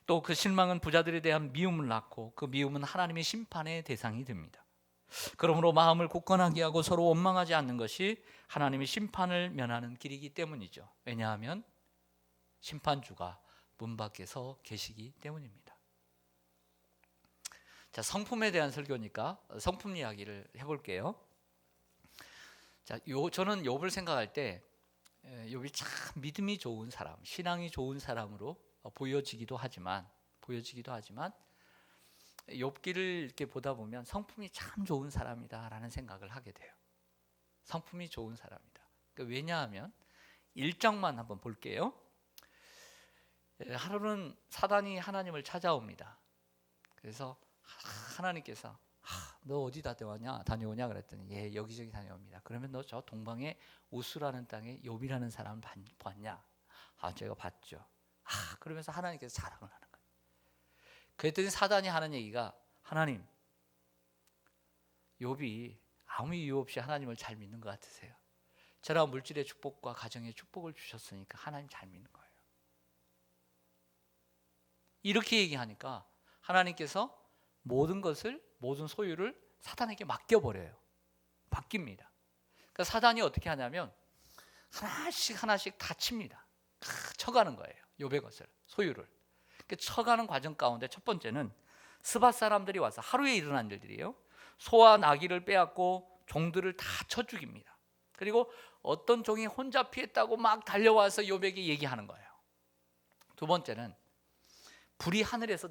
또 그 실망은 부자들에 대한 미움을 낳고 그 미움은 하나님의 심판의 대상이 됩니다. 그러므로 마음을 굳건하게 하고 서로 원망하지 않는 것이 하나님의 심판을 면하는 길이기 때문이죠. 왜냐하면 심판주가 문 밖에서 계시기 때문입니다. 자, 성품에 대한 설교니까 성품 이야기를 해볼게요. 자, 저는 욥을 생각할 때 욥이 참 믿음이 좋은 사람, 신앙이 좋은 사람으로 보여지기도 하지만 욥기를 이렇게 보다 보면 성품이 참 좋은 사람이다라는 생각을 하게 돼요. 성품이 좋은 사람이다. 그러니까 왜냐하면 1장만 한번 볼게요. 하루는 사단이 하나님을 찾아옵니다. 그래서 하나님께서 너 어디 다녀오냐 그랬더니 예, 여기저기 다녀옵니다. 그러면 너 저 동방의 우스라는 땅에 욥이라는 사람 봤냐? 제가 봤죠. 그러면서 하나님께서 자랑을 하는 거예요. 그랬더니 사단이 하는 얘기가 하나님, 욥이 아무 이유 없이 하나님을 잘 믿는 것 같으세요? 저랑 물질의 축복과 가정의 축복을 주셨으니까 하나님 잘 믿는 거예요. 이렇게 얘기하니까 하나님께서 모든 소유를 사단에게 맡겨버려요. 바뀝니다. 그러니까 사단이 어떻게 하냐면 하나씩 다 칩니다. 쳐가는 거예요. 욥의 것을, 소유를. 쳐가는 과정 가운데 첫 번째는 스밧 사람들이 와서 하루에 일어난 일들이에요. 소와 나귀를 빼앗고 종들을 다 쳐 죽입니다. 그리고 어떤 종이 혼자 피했다고 막 달려와서 욥에게 얘기하는 거예요. 두 번째는 불이 하늘에서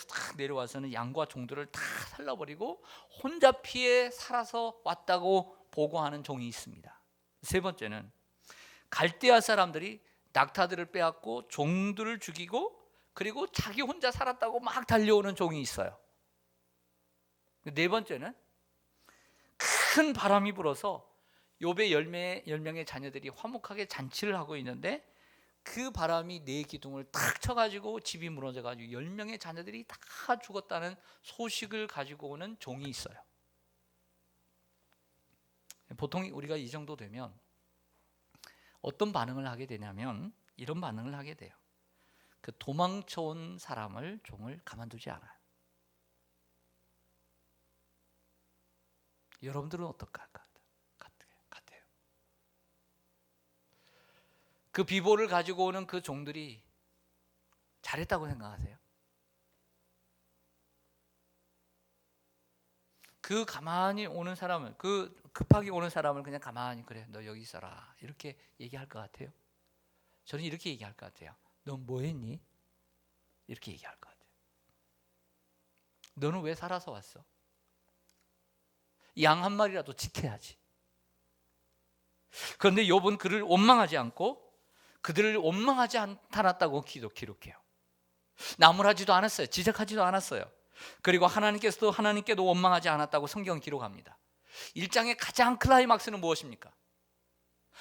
딱 내려와서는 양과 종들을 다 살라버리고 혼자 피해 살아서 왔다고 보고하는 종이 있습니다. 세 번째는 갈대아 사람들이 낙타들을 빼앗고 종들을 죽이고 그리고 자기 혼자 살았다고 막 달려오는 종이 있어요. 네 번째는 큰 바람이 불어서 욥의 10명의 자녀들이 화목하게 잔치를 하고 있는데 그 바람이 네 기둥을 탁 쳐가지고 집이 무너져가지고 10명의 자녀들이 다 죽었다는 소식을 가지고 오는 종이 있어요. 보통 우리가 이 정도 되면 어떤 반응을 하게 되냐면 이런 반응을 하게 돼요. 그 도망쳐온 종을 가만두지 않아요. 여러분들은 어떨까 같아요. 그 비보를 가지고 오는 그 종들이 잘했다고 생각하세요? 그 가만히 오는 사람을, 그 급하게 오는 사람을 그냥 가만히 그래 너 여기 있어라 이렇게 얘기할 것 같아요? 저는 이렇게 얘기할 것 같아요. 너 뭐 했니? 이렇게 얘기할 것 같아요. 너는 왜 살아서 왔어? 양 한 마리라도 지켜야지. 그런데 욥은 그를 원망하지 않고 그들을 원망하지 않았다고 기록해요. 나무라지도 않았어요. 지적하지도 않았어요. 그리고 하나님께도 원망하지 않았다고 성경 기록합니다. 1장의 가장 클라이막스는 무엇입니까?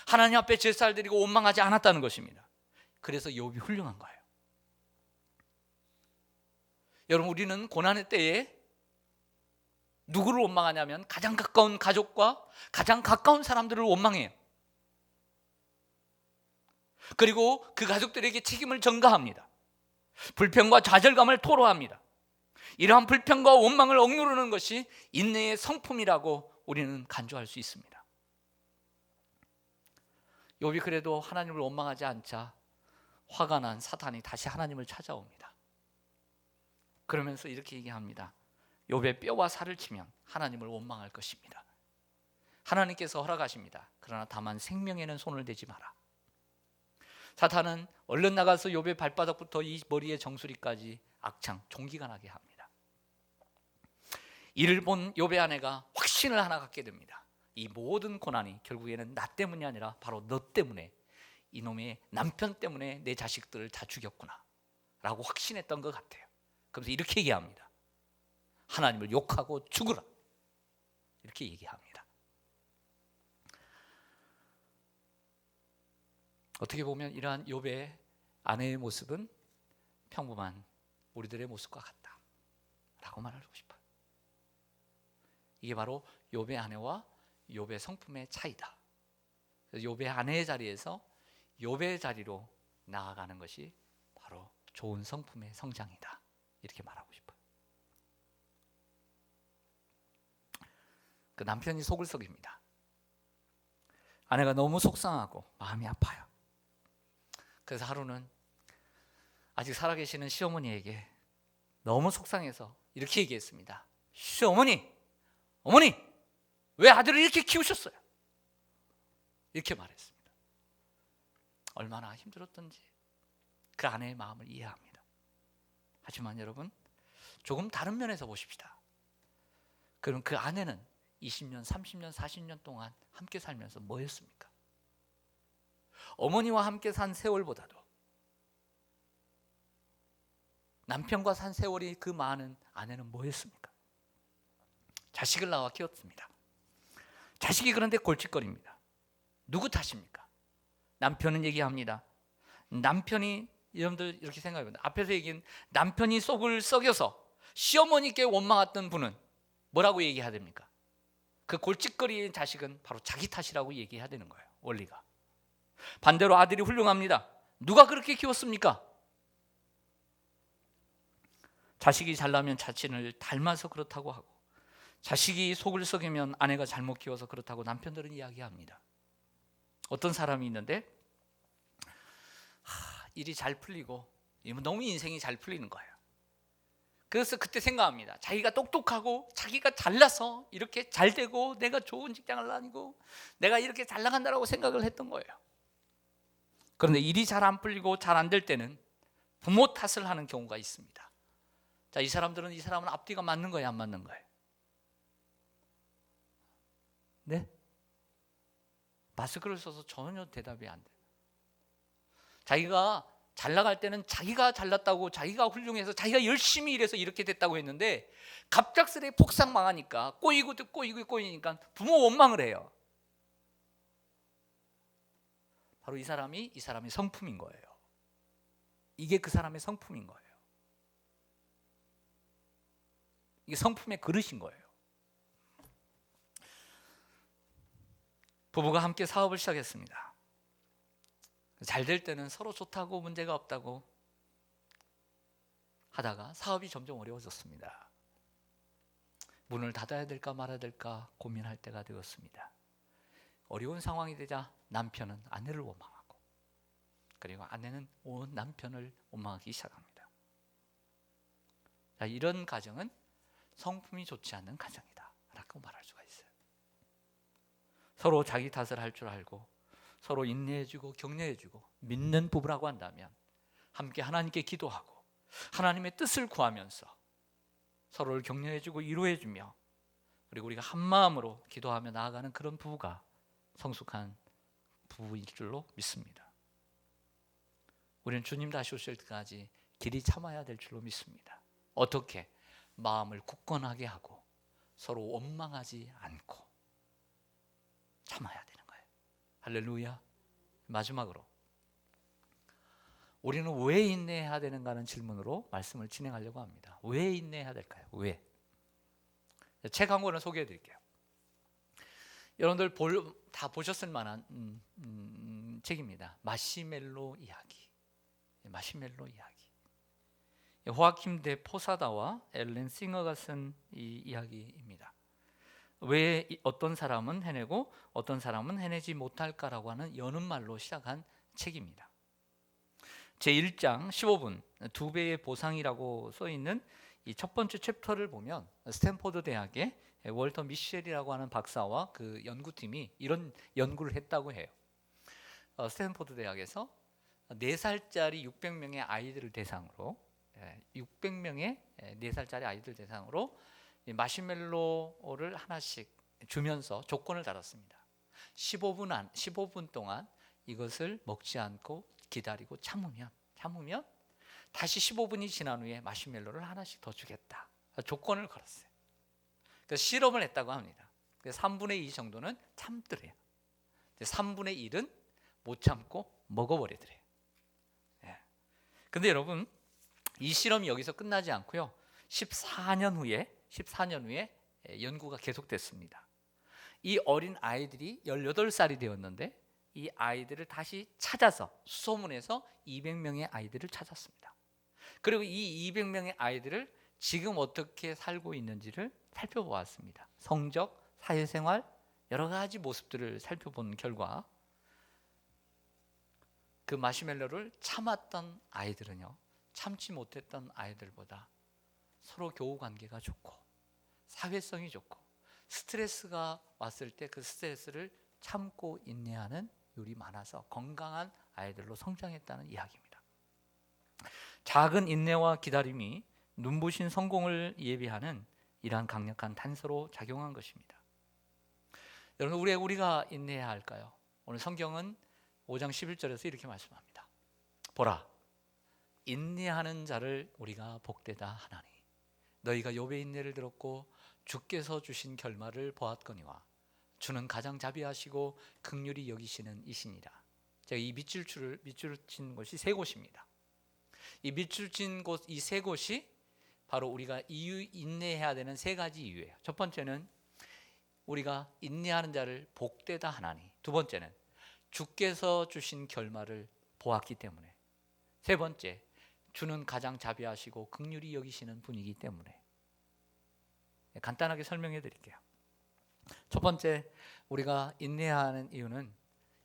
하나님 앞에 제사를 드리고 원망하지 않았다는 것입니다. 그래서 욥이 훌륭한 거예요. 여러분, 우리는 고난의 때에 누구를 원망하냐면 가장 가까운 가족과 가장 가까운 사람들을 원망해요. 그리고 그 가족들에게 책임을 전가합니다. 불평과 좌절감을 토로합니다. 이러한 불평과 원망을 억누르는 것이 인내의 성품이라고 우리는 간주할 수 있습니다. 욥이 그래도 하나님을 원망하지 않자 화가 난 사탄이 다시 하나님을 찾아옵니다. 그러면서 이렇게 얘기합니다. 욥의 뼈와 살을 치면 하나님을 원망할 것입니다. 하나님께서 허락하십니다. 그러나 다만 생명에는 손을 대지 마라. 사탄은 얼른 나가서 욥의 발바닥부터 이 머리의 정수리까지 악창 종기가 나게 합니다. 이를 본 욥의 아내가 확신을 하나 갖게 됩니다. 이 모든 고난이 결국에는 나 때문이 아니라 바로 너 때문에, 이놈의 남편 때문에 내 자식들을 다 죽였구나 라고 확신했던 것 같아요. 그래서 이렇게 얘기합니다. 하나님을 욕하고 죽으라, 이렇게 얘기합니다. 어떻게 보면 이러한 욥의 아내의 모습은 평범한 우리들의 모습과 같다 라고 말하고 싶어요. 이게 바로 욥의 아내와 욥의 성품의 차이다. 욥의 아내의 자리에서 욥의 자리로 나아가는 것이 바로 좋은 성품의 성장이다, 이렇게 말하고 싶어요. 그 남편이 속을 썩입니다. 아내가 너무 속상하고 마음이 아파요. 그래서 하루는 아직 살아계시는 시어머니에게 너무 속상해서 이렇게 얘기했습니다. 시어머니, 어머니, 왜 아들을 이렇게 키우셨어요? 이렇게 말했습니다. 얼마나 힘들었던지 그 아내의 마음을 이해합니다. 하지만 여러분, 조금 다른 면에서 보십시다. 그럼 그 아내는 20년, 30년, 40년 동안 함께 살면서 뭐 했습니까? 어머니와 함께 산 세월보다도 남편과 산 세월이 그 많은 아내는 뭐 했습니까? 자식을 낳아 키웠습니다. 자식이 그런데 골칫거립니다. 누구 탓입니까? 남편은 얘기합니다. 남편이, 여러분들 이렇게 생각해봅니다. 앞에서 얘기한 남편이 속을 썩여서 시어머니께 원망했던 분은 뭐라고 얘기해야 됩니까? 그 골칫거리의 자식은 바로 자기 탓이라고 얘기해야 되는 거예요, 원리가. 반대로 아들이 훌륭합니다. 누가 그렇게 키웠습니까? 자식이 잘나면 자신을 닮아서 그렇다고 하고, 자식이 속을 썩이면 아내가 잘못 키워서 그렇다고 남편들은 이야기합니다. 어떤 사람이 있는데 일이 잘 풀리고 너무 인생이 잘 풀리는 거예요. 그래서 그때 생각합니다. 자기가 똑똑하고 자기가 잘나서 이렇게 잘 되고 내가 좋은 직장을 다니고 내가 이렇게 잘 나간다라고 생각을 했던 거예요. 그런데 일이 잘 안 풀리고 잘 안 될 때는 부모 탓을 하는 경우가 있습니다. 자, 이 사람은 앞뒤가 맞는 거예요, 안 맞는 거예요? 네? 마스크를 써서 전혀 대답이 안 돼요. 자기가 잘 나갈 때는 자기가 잘났다고, 자기가 훌륭해서 자기가 열심히 일해서 이렇게 됐다고 했는데 갑작스레 폭삭 망하니까 꼬이니까 부모 원망을 해요. 바로 이 사람이 성품인 거예요. 이게 그 사람의 성품인 거예요. 이게 성품의 그릇인 거예요. 부부가 함께 사업을 시작했습니다. 잘 될 때는 서로 좋다고 문제가 없다고 하다가 사업이 점점 어려워졌습니다. 문을 닫아야 될까 말아야 될까 고민할 때가 되었습니다. 어려운 상황이 되자 남편은 아내를 원망하고, 그리고 아내는 온 남편을 원망하기 시작합니다. 자, 이런 가정은 성품이 좋지 않는 가정이다 라고 말할 수가 있어요. 서로 자기 탓을 할 줄 알고 서로 인내해주고 격려해주고 믿는 부부라고 한다면 함께 하나님께 기도하고 하나님의 뜻을 구하면서 서로를 격려해주고 위로해주며, 그리고 우리가 한 마음으로 기도하며 나아가는 그런 부부가 성숙한 부부일 줄로 믿습니다. 우리는 주님 다시 오실 때까지 길이 참아야 될 줄로 믿습니다. 어떻게? 마음을 굳건하게 하고 서로 원망하지 않고 참아야 되는 거예요. 할렐루야. 마지막으로 우리는 왜 인내해야 되는가는 질문으로 말씀을 진행하려고 합니다. 왜 인내해야 될까요? 왜? 책 한 권을 소개해 드릴게요. 여러분들 다 보셨을 만한 책입니다. 마시멜로 이야기. 마시멜로 이야기. 호아킴 데 포사다와 엘렌 싱어가 쓴 이 이야기입니다. 왜 어떤 사람은 해내고 어떤 사람은 해내지 못할까라고 하는 여는 말로 시작한 책입니다. 제1장 15분 2배의 보상이라고 써있는 이 첫 번째 챕터를 보면 스탠포드 대학의 월터 미셸이라고 하는 박사와 그 연구팀이 이런 연구를 했다고 해요. 스탠포드 대학에서 4살짜리 600명의 아이들을 대상으로 600명의 4살짜리 아이들 대상으로 이 마시멜로를 하나씩 주면서 조건을 달았습니다. 15분 동안 이것을 먹지 않고 기다리고 참으면 다시 15분이 지난 후에 마시멜로를 하나씩 더 주겠다. 조건을 걸었어요. 그래서 실험을 했다고 합니다. 그래서 3분의 2 정도는 참더래요. 3분의 1은 못 참고 먹어버리더래요. 근데 여러분, 이 실험이 여기서 끝나지 않고요. 14년 후에 연구가 계속됐습니다. 이 어린 아이들이 18살이 되었는데 이 아이들을 다시 찾아서 수소문해서 200명의 아이들을 찾았습니다. 그리고 이 200명의 아이들을 지금 어떻게 살고 있는지를 살펴보았습니다. 성적, 사회생활, 여러 가지 모습들을 살펴본 결과 그 마시멜로를 참았던 아이들은요, 참지 못했던 아이들보다 서로 교우 관계가 좋고 사회성이 좋고 스트레스가 왔을 때 그 스트레스를 참고 인내하는 율이 많아서 건강한 아이들로 성장했다는 이야기입니다. 작은 인내와 기다림이 눈부신 성공을 예비하는 이러한 강력한 단서로 작용한 것입니다. 여러분, 우리가 인내해야 할까요? 오늘 성경은 5장 11절에서 이렇게 말씀합니다. 보라, 인내하는 자를 우리가 복되다 하나니 너희가 욥의 인내를 들었고 주께서 주신 결말을 보았거니와 주는 가장 자비하시고 긍휼히 여기시는 이시니라. 제가 이 밑줄 친 곳이 세 곳입니다. 이 밑줄 친 곳 이 세 곳이 바로 우리가 인내해야 되는 세 가지 이유예요. 첫 번째는 우리가 인내하는 자를 복되다 하나니, 두 번째는 주께서 주신 결말을 보았기 때문에, 세 번째 주는 가장 자비하시고 긍휼히 여기시는 분이기 때문에. 간단하게 설명해 드릴게요. 첫 번째, 우리가 인내하는 이유는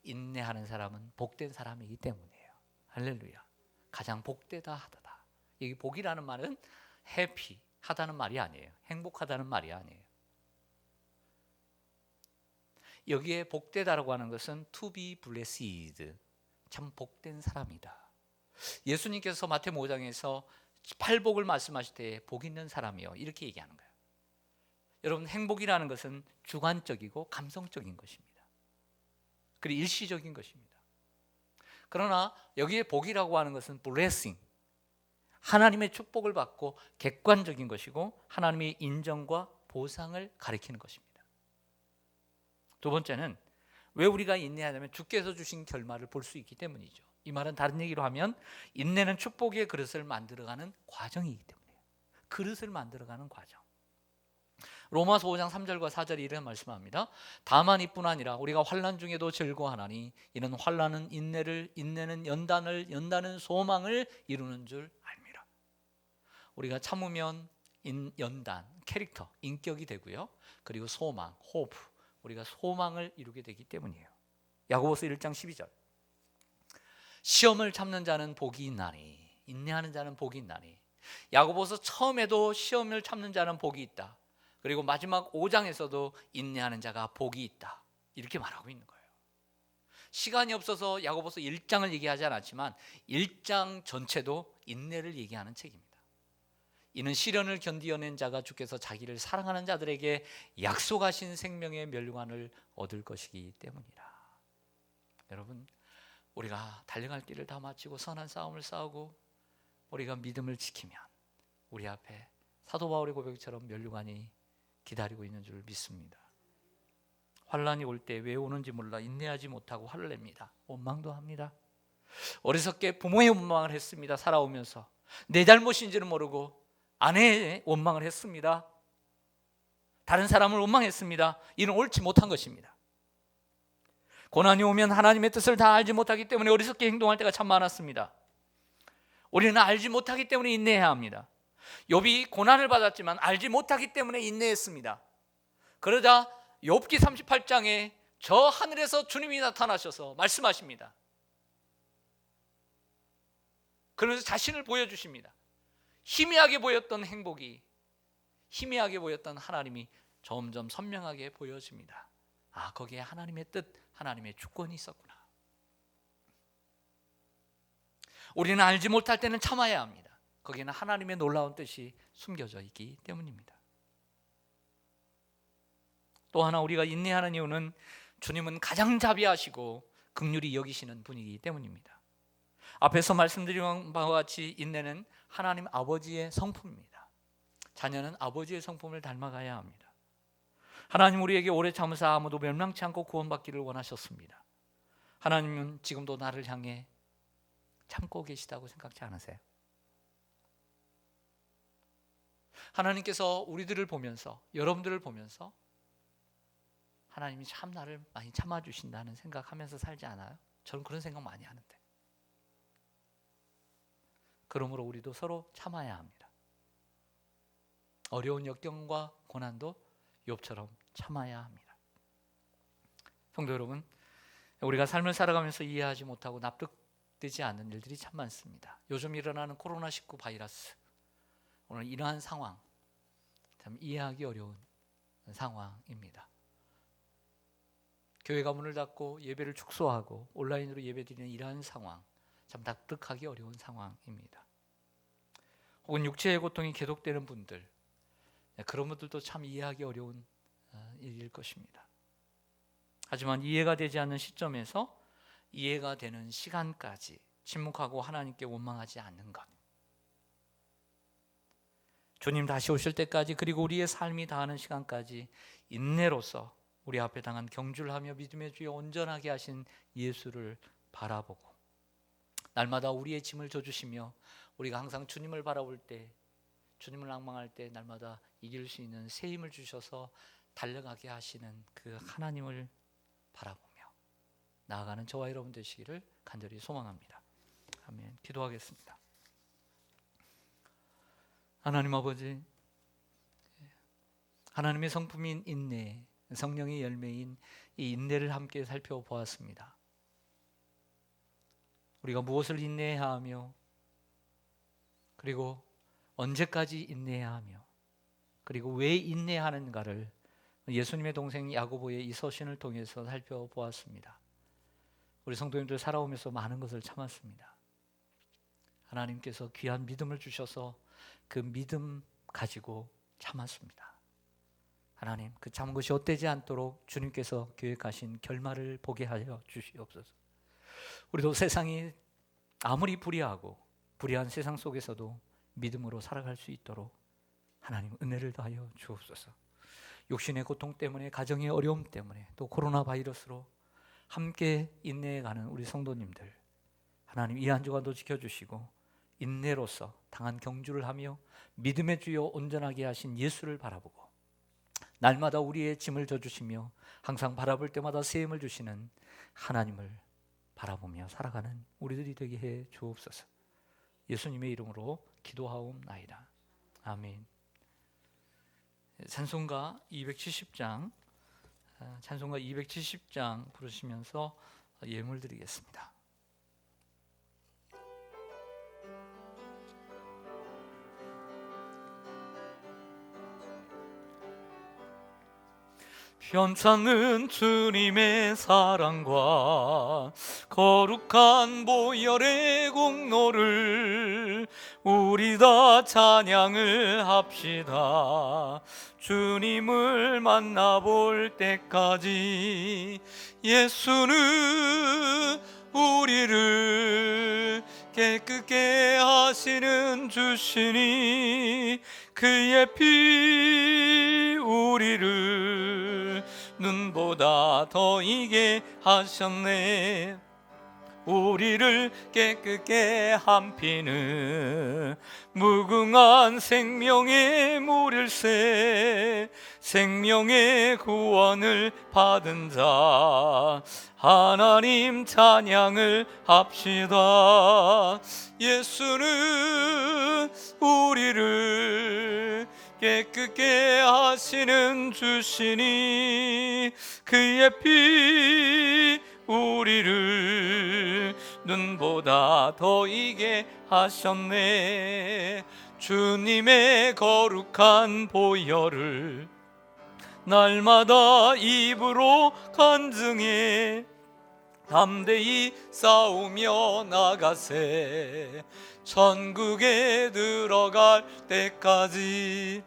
인내하는 사람은 복된 사람이기 때문이에요. 할렐루야. 가장 복되다 하다. 이 복이라는 말은 해피 하다는 말이 아니에요. 행복하다는 말이 아니에요. 여기에 복되다라고 하는 것은 to be blessed, 참 복된 사람이다. 예수님께서 마태복음 5장에서 팔복을 말씀하실 때 복 있는 사람이요, 이렇게 얘기하는 거예요. 여러분, 행복이라는 것은 주관적이고 감성적인 것입니다. 그리고 일시적인 것입니다. 그러나 여기에 복이라고 하는 것은 blessing, 하나님의 축복을 받고 객관적인 것이고 하나님의 인정과 보상을 가리키는 것입니다. 두 번째는 왜 우리가 인내하냐면 주께서 주신 결말을 볼 수 있기 때문이죠. 이 말은 다른 얘기로 하면 인내는 축복의 그릇을 만들어가는 과정이기 때문이에요. 그릇을 만들어가는 과정. 로마서 5장 3절과 4절이 이런 말씀합니다. 다만 이뿐 아니라 우리가 환난 중에도 즐거워하나니 이는 환난은 인내를, 인내는 연단을, 연단은 소망을 이루는 줄 알미라. 우리가 참으면 연단, 캐릭터, 인격이 되고요. 그리고 소망, 호프, 우리가 소망을 이루게 되기 때문이에요. 야고보서 1장 12절. 시험을 참는 자는 복이 있나니, 인내하는 자는 복이 있나니. 야고보서 처음에도 시험을 참는 자는 복이 있다. 그리고 마지막 5장에서도 인내하는 자가 복이 있다, 이렇게 말하고 있는 거예요. 시간이 없어서 야고보서 1장을 얘기하지 않았지만 1장 전체도 인내를 얘기하는 책입니다. 이는 시련을 견디어낸 자가 주께서 자기를 사랑하는 자들에게 약속하신 생명의 멸류관을 얻을 것이기 때문이라. 여러분, 우리가 달려갈 길을 다 마치고 선한 싸움을 싸우고 우리가 믿음을 지키면 우리 앞에 사도 바울의 고백처럼 멸류관이 기다리고 있는 줄 믿습니다. 환난이 올 때 왜 오는지 몰라 인내하지 못하고 화를 냅니다. 원망도 합니다. 어리석게 부모의 원망을 했습니다. 살아오면서 내 잘못인지는 모르고 아내의 원망을 했습니다. 다른 사람을 원망했습니다. 이는 옳지 못한 것입니다. 고난이 오면 하나님의 뜻을 다 알지 못하기 때문에 어리석게 행동할 때가 참 많았습니다. 우리는 알지 못하기 때문에 인내해야 합니다. 욥이 고난을 받았지만 알지 못하기 때문에 인내했습니다. 그러자 욥기 38장에 저 하늘에서 주님이 나타나셔서 말씀하십니다. 그러면서 자신을 보여주십니다. 희미하게 보였던 행복이, 희미하게 보였던 하나님이 점점 선명하게 보여집니다. 아, 거기에 하나님의 뜻, 하나님의 주권이 있었구나. 우리는 알지 못할 때는 참아야 합니다. 거기에는 하나님의 놀라운 뜻이 숨겨져 있기 때문입니다. 또 하나 우리가 인내하는 이유는 주님은 가장 자비하시고 긍휼히 여기시는 분이기 때문입니다. 앞에서 말씀드린 바와 같이 인내는 하나님 아버지의 성품입니다. 자녀는 아버지의 성품을 닮아가야 합니다. 하나님 우리에게 오래 참으사 아무도 멸망치 않고 구원받기를 원하셨습니다. 하나님은 지금도 나를 향해 참고 계시다고 생각지 않으세요? 하나님께서 우리들을 보면서, 여러분들을 보면서 하나님이 참 나를 많이 참아주신다는 생각하면서 살지 않아요? 저는 그런 생각 많이 하는데. 그러므로 우리도 서로 참아야 합니다. 어려운 역경과 고난도 욥처럼 참아야 합니다. 성도 여러분, 우리가 삶을 살아가면서 이해하지 못하고 납득되지 않는 일들이 참 많습니다. 요즘 일어나는 코로나19 바이러스, 오늘 이러한 상황, 참 이해하기 어려운 상황입니다. 교회가 문을 닫고 예배를 축소하고 온라인으로 예배드리는 이러한 상황, 참 납득하기 어려운 상황입니다. 혹은 육체의 고통이 계속되는 분들, 그런 분들도 참 이해하기 어려운 일일 것입니다. 하지만 이해가 되지 않는 시점에서 이해가 되는 시간까지 침묵하고 하나님께 원망하지 않는 것, 주님 다시 오실 때까지, 그리고 우리의 삶이 다하는 시간까지 인내로서 우리 앞에 당한 경주를 하며 믿음의 주여 온전하게 하신 예수를 바라보고, 날마다 우리의 짐을 져주시며 우리가 항상 주님을 바라볼 때, 주님을 낭망할 때 날마다 이길 수 있는 새 힘을 주셔서 달려가게 하시는 그 하나님을 바라보며 나아가는 저와 여러분 되시기를 간절히 소망합니다. 아멘. 기도하겠습니다. 하나님 아버지, 하나님의 성품인 인내, 성령의 열매인 이 인내를 함께 살펴보았습니다. 우리가 무엇을 인내해야 하며, 그리고 언제까지 인내해야 하며, 그리고 왜 인내하는가를 예수님의 동생 야고보의 이 서신을 통해서 살펴보았습니다. 우리 성도님들 살아오면서 많은 것을 참았습니다. 하나님께서 귀한 믿음을 주셔서 그 믿음 가지고 참았습니다. 하나님, 그 참은 것이 헛되지 않도록 주님께서 계획하신 결말을 보게 하여 주시옵소서. 우리도 세상이 아무리 불의하고 불의한 세상 속에서도 믿음으로 살아갈 수 있도록 하나님 은혜를 더하여 주옵소서. 육신의 고통 때문에, 가정의 어려움 때문에, 또 코로나 바이러스로 함께 인내해가는 우리 성도님들, 하나님 이 한 주간도 지켜주시고 인내로서 당한 경주를 하며 믿음의 주여 온전하게 하신 예수를 바라보고 날마다 우리의 짐을 져주시며 항상 바라볼 때마다 새 힘을 주시는 하나님을 바라보며 살아가는 우리들이 되게 해 주옵소서. 예수님의 이름으로 기도하옵나이다. 아멘. 찬송가 270장 부르시면서 예물 드리겠습니다. 편찮는 주님의 사랑과 거룩한 보혈의 공로를 우리 다 찬양을 합시다. 주님을 만나볼 때까지 예수는 우리를 깨끗게 하시는 주시니 그의 피 우리를 눈보다 더 이게 하셨네. 우리를 깨끗게 한 피는 무궁한 생명의 물일세. 생명의 구원을 받은 자 하나님 찬양을 합시다. 예수는 우리를 깨끗게 하시는 주시니 그의 피 우리를 눈보다 더 이게 하셨네. 주님의 거룩한 보혈을 날마다 입으로 간증해 담대히 싸우며 나가세. 천국에 들어갈 때까지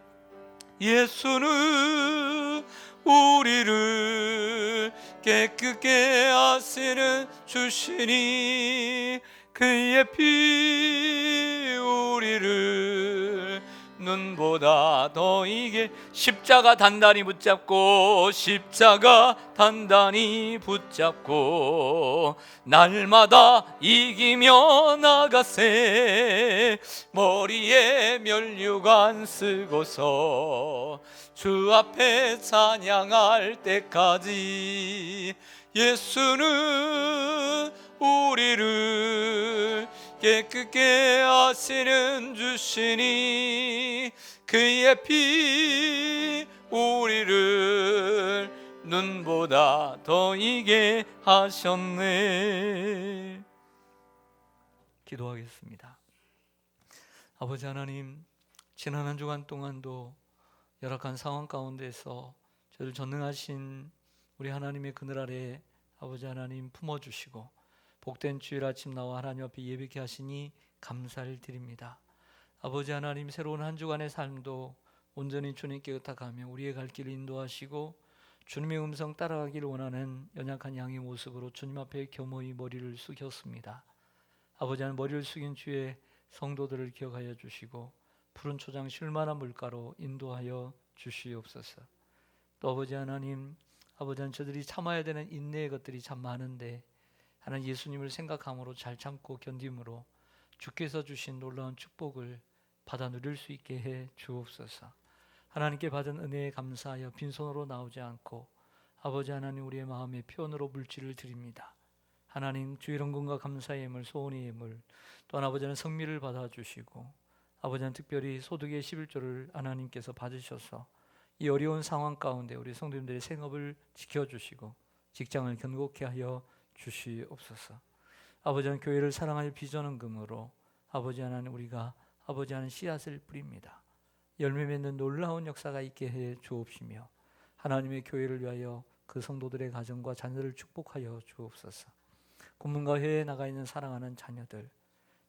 예수는 우리를 깨끗게 하시는 주시니 그의 피 우리를 눈보다 더 이게 십자가 단단히 붙잡고 십자가 단단히 붙잡고 날마다 이기며 나가세. 머리에 면류관 쓰고서 주 앞에 찬양할 때까지 예수는 우리를 깨끗게 하시는 주시니 그의 피 우리를 눈보다 더 이게 하셨네. 기도하겠습니다. 아버지 하나님, 지난 한 주간 동안도 열악한 상황 가운데서 저를 전능하신 우리 하나님의 그늘 아래 아버지 하나님 품어주시고 복된 주일 아침 나와 하나님 앞에 예배케 하시니 감사를 드립니다. 아버지 하나님, 새로운 한 주간의 삶도 온전히 주님께 의탁하며 우리의 갈 길을 인도하시고 주님의 음성 따라가기를 원하는 연약한 양의 모습으로 주님 앞에 겸허히 머리를 숙였습니다. 아버지 하나님, 머리를 숙인 주의 성도들을 기억하여 주시고 푸른 초장 쉴만한 물가로 인도하여 주시옵소서. 또 아버지 하나님, 저들이 참아야 되는 인내의 것들이 참 많은데 하나님, 예수님을 생각함으로 잘 참고 견딤으로 주께서 주신 놀라운 축복을 받아 누릴 수 있게 해 주옵소서. 하나님께 받은 은혜에 감사하여 빈손으로 나오지 않고 아버지 하나님, 우리의 마음의 표현으로 물질을 드립니다. 하나님, 주의 영광과 감사의 예물, 소원의 예물, 또한 아버지는 성미를 받아주시고 아버지는 특별히 소득의 11조를 하나님께서 받으셔서 이 어려운 상황 가운데 우리 성도님들의 생업을 지켜주시고 직장을 견고케 하여 주시옵소서. 아버지 하나님, 교회를 사랑할 비전헌금으로 아버지 하나님, 우리가 아버지 하나님 씨앗을 뿌립니다. 열매 맺는 놀라운 역사가 있게 해 주옵시며 하나님의 교회를 위하여 그 성도들의 가정과 자녀를 축복하여 주옵소서. 군문과 회에 나가 있는 사랑하는 자녀들,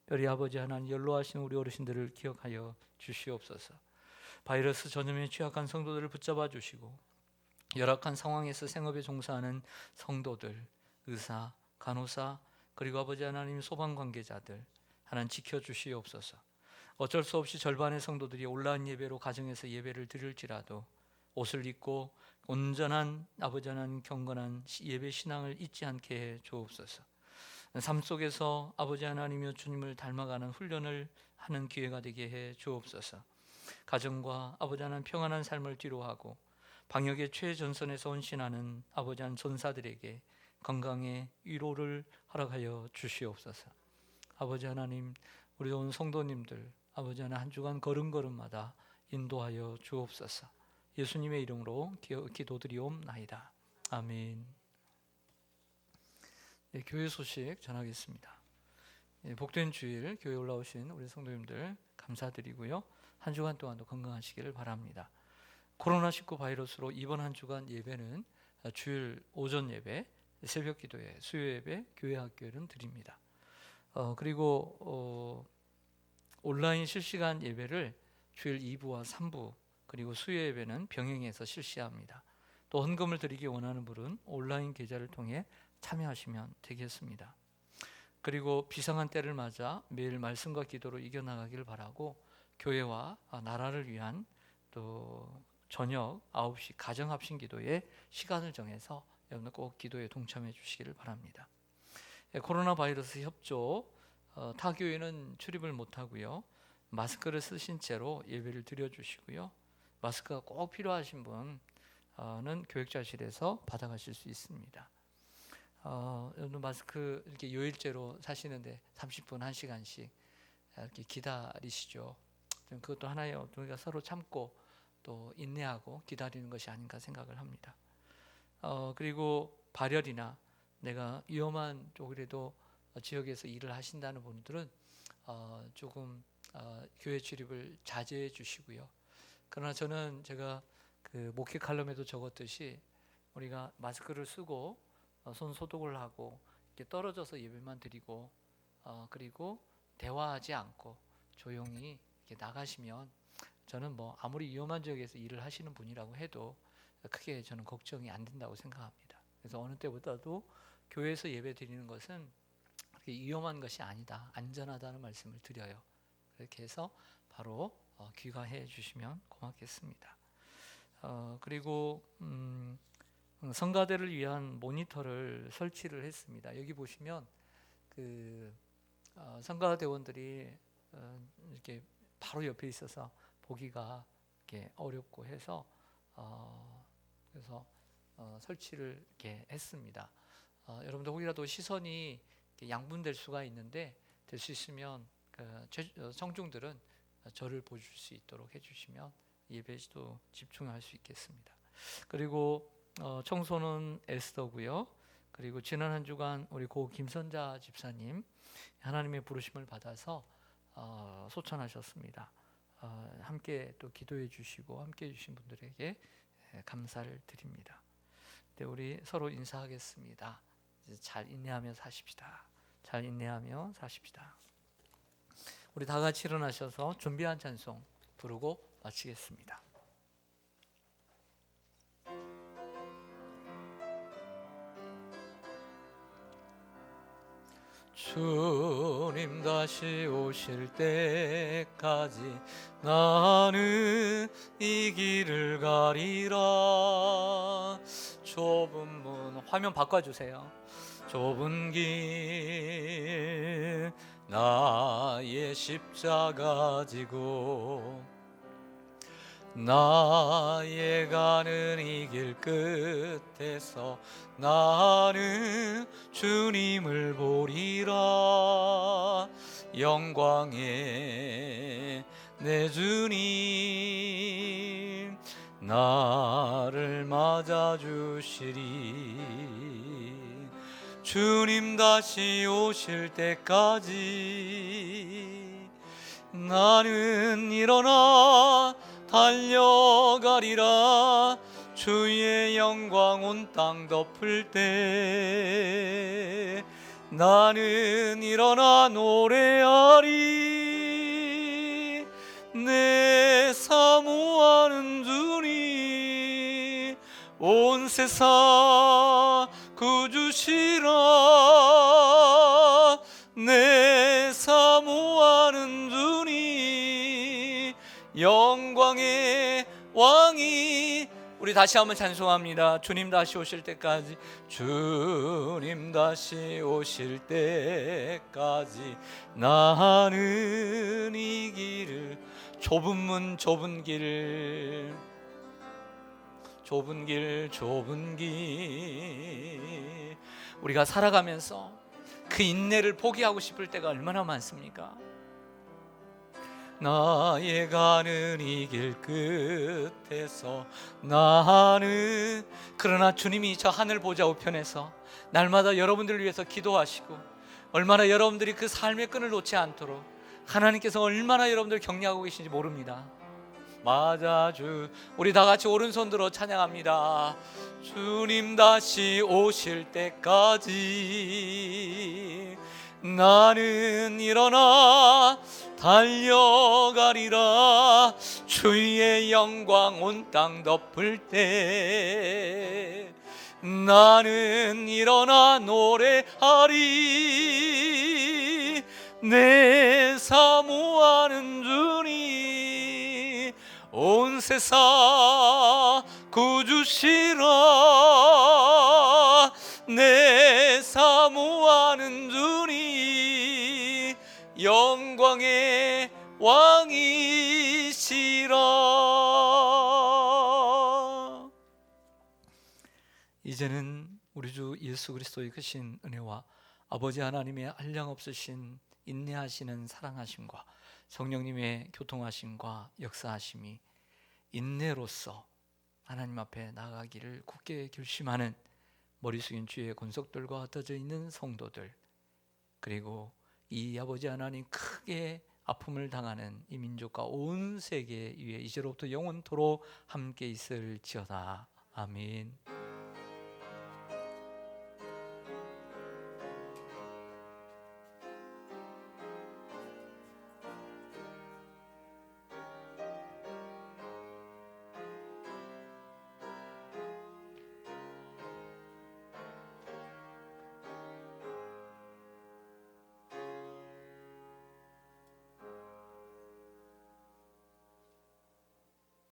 별이 아버지 하나님, 연로하신 우리 어르신들을 기억하여 주시옵소서. 바이러스 전염에 취약한 성도들을 붙잡아 주시고 열악한 상황에서 생업에 종사하는 성도들, 의사, 간호사, 그리고 아버지 하나님 소방 관계자들 하나님 지켜주시옵소서. 어쩔 수 없이 절반의 성도들이 온라인 예배로 가정에서 예배를 드릴지라도 옷을 입고 온전한 아버지 하나님 경건한 예배 신앙을 잊지 않게 해 주옵소서. 삶 속에서 아버지 하나님이여 주님을 닮아가는 훈련을 하는 기회가 되게 해 주옵소서. 가정과 아버지 하나님 평안한 삶을 뒤로하고 방역의 최전선에서 헌신하는 아버지 하나님 전사들에게 건강의 위로를 허락하여 주시옵소서. 아버지 하나님, 우리 온 성도님들 아버지 하나님 한 주간 걸음걸음마다 인도하여 주옵소서. 예수님의 이름으로 기도드리옵나이다. 아멘. 네, 교회 소식 전하겠습니다. 복된 주일 교회 올라오신 우리 성도님들 감사드리고요. 한 주간 동안도 건강하시기를 바랍니다. 코로나19 바이러스로 이번 한 주간 예배는 주일 오전 예배, 새벽 기도회, 수요 예배, 교회 학교는 드립니다. 그리고 온라인 실시간 예배를 주일 2부와 3부 그리고 수요 예배는 병행해서 실시합니다. 또 헌금을 드리기 원하는 분은 온라인 계좌를 통해 참여하시면 되겠습니다. 그리고 비상한 때를 맞아 매일 말씀과 기도로 이겨나가길 바라고 교회와 나라를 위한 또 저녁 9시 가정 합심 기도에 시간을 정해서 여러분 꼭 기도에 동참해 주시기를 바랍니다. 코로나 바이러스 협조 타 교회는 출입을 못하고요. 마스크를 쓰신 채로 예배를 드려주시고요. 마스크가 꼭 필요하신 분은 교육자실에서 받아가실 수 있습니다. 여러분 마스크 이렇게 요일제로 사시는데 30분 1시간씩 이렇게 기다리시죠. 그것도 하나의 우리가 서로 참고 또 인내하고 기다리는 것이 아닌가 생각을 합니다. 그리고 발열이나 내가 위험한 쪽이라도 지역에서 일을 하신다는 분들은 조금 교회 출입을 자제해 주시고요. 그러나 저는 제가 그 목회 칼럼에도 적었듯이 우리가 마스크를 쓰고 손 소독을 하고 이렇게 떨어져서 예배만 드리고 그리고 대화하지 않고 조용히 이렇게 나가시면 저는 뭐 아무리 위험한 지역에서 일을 하시는 분이라고 해도 크게 저는 걱정이 안 된다고 생각합니다. 그래서 어느 때보다도 교회에서 예배 드리는 것은 그렇게 위험한 것이 아니다, 안전하다는 말씀을 드려요. 그렇게 해서 바로 귀가해 주시면 고맙겠습니다. 그리고 성가대를 위한 모니터를 설치를 했습니다. 여기 보시면 그 성가대원들이 이렇게 바로 옆에 있어서 보기가 이렇게 어렵고 해서 그래서 설치를 이렇게 했습니다. 여러분들 혹이라도 시선이 양분될 수가 있는데 될 수 있으면 청중들은 저를 보실 수 있도록 해주시면 예배에도 집중할 수 있겠습니다. 그리고 청소는 에스더고요. 그리고 지난 한 주간 우리 고 김선자 집사님 하나님의 부르심을 받아서 소천하셨습니다. 함께 또 기도해 주시고 함께 해 주신 분들에게 감사를 드립니다. 네, 우리 서로 인사하겠습니다. 이제 잘 인내하며 사십시다. 잘 인내하며 사십시다. 우리 다 같이 일어나셔서 준비한 찬송 부르고 마치겠습니다. 주님 다시 오실 때까지 나는 이 길을 가리라. 좁은 문 화면 바꿔주세요. 좁은 길 나의 십자가 지고 나의 가는 이 길 끝에서 나는 주님을 보리라. 영광의 내 주님 나를 맞아주시리. 주님 다시 오실 때까지 나는 일어나 달려가리라. 주의 영광 온 땅 덮을 때 나는 일어나 노래하리. 내 사모하는 주님 온 세상 구주시라. 내 사모하는 주님 영광의 왕이. 우리 다시 한번 찬송합니다. 주님 다시 오실 때까지, 주님 다시 오실 때까지 나는 이 길을, 좁은 문 좁은 길, 좁은 길 좁은 길, 우리가 살아가면서 그 인내를 포기하고 싶을 때가 얼마나 많습니까? 나의 가는 이 길 끝에서 나는, 그러나 주님이 저 하늘 보좌 우편에서 날마다 여러분들을 위해서 기도하시고 얼마나 여러분들이 그 삶의 끈을 놓지 않도록 하나님께서 얼마나 여러분들 격려하고 계신지 모릅니다. 맞아주. 우리 다 같이 오른손 들어 찬양합니다. 주님 다시 오실 때까지 나는 일어나 달려가리라. 주의 영광 온 땅 덮을 때 나는 일어나 노래하리. 내 사모하는 주님 온 세상 구주시라. 내 사모하는 주님 영광의 왕이시라. 이제는 우리 주 예수 그리스도의 크신 은혜와 아버지 하나님의 한량없으신 인내하시는 사랑하심과 성령님의 교통하심과 역사하심이 인내로서 하나님 앞에 나아가기를 굳게 결심하는 머리 숙인 주의 권속들과 흩어져 있는 성도들, 그리고 이 아버지 하나님 크게 아픔을 당하는 이 민족과 온 세계 위에 이제로부터 영원토록 함께 있을지어다. 아멘.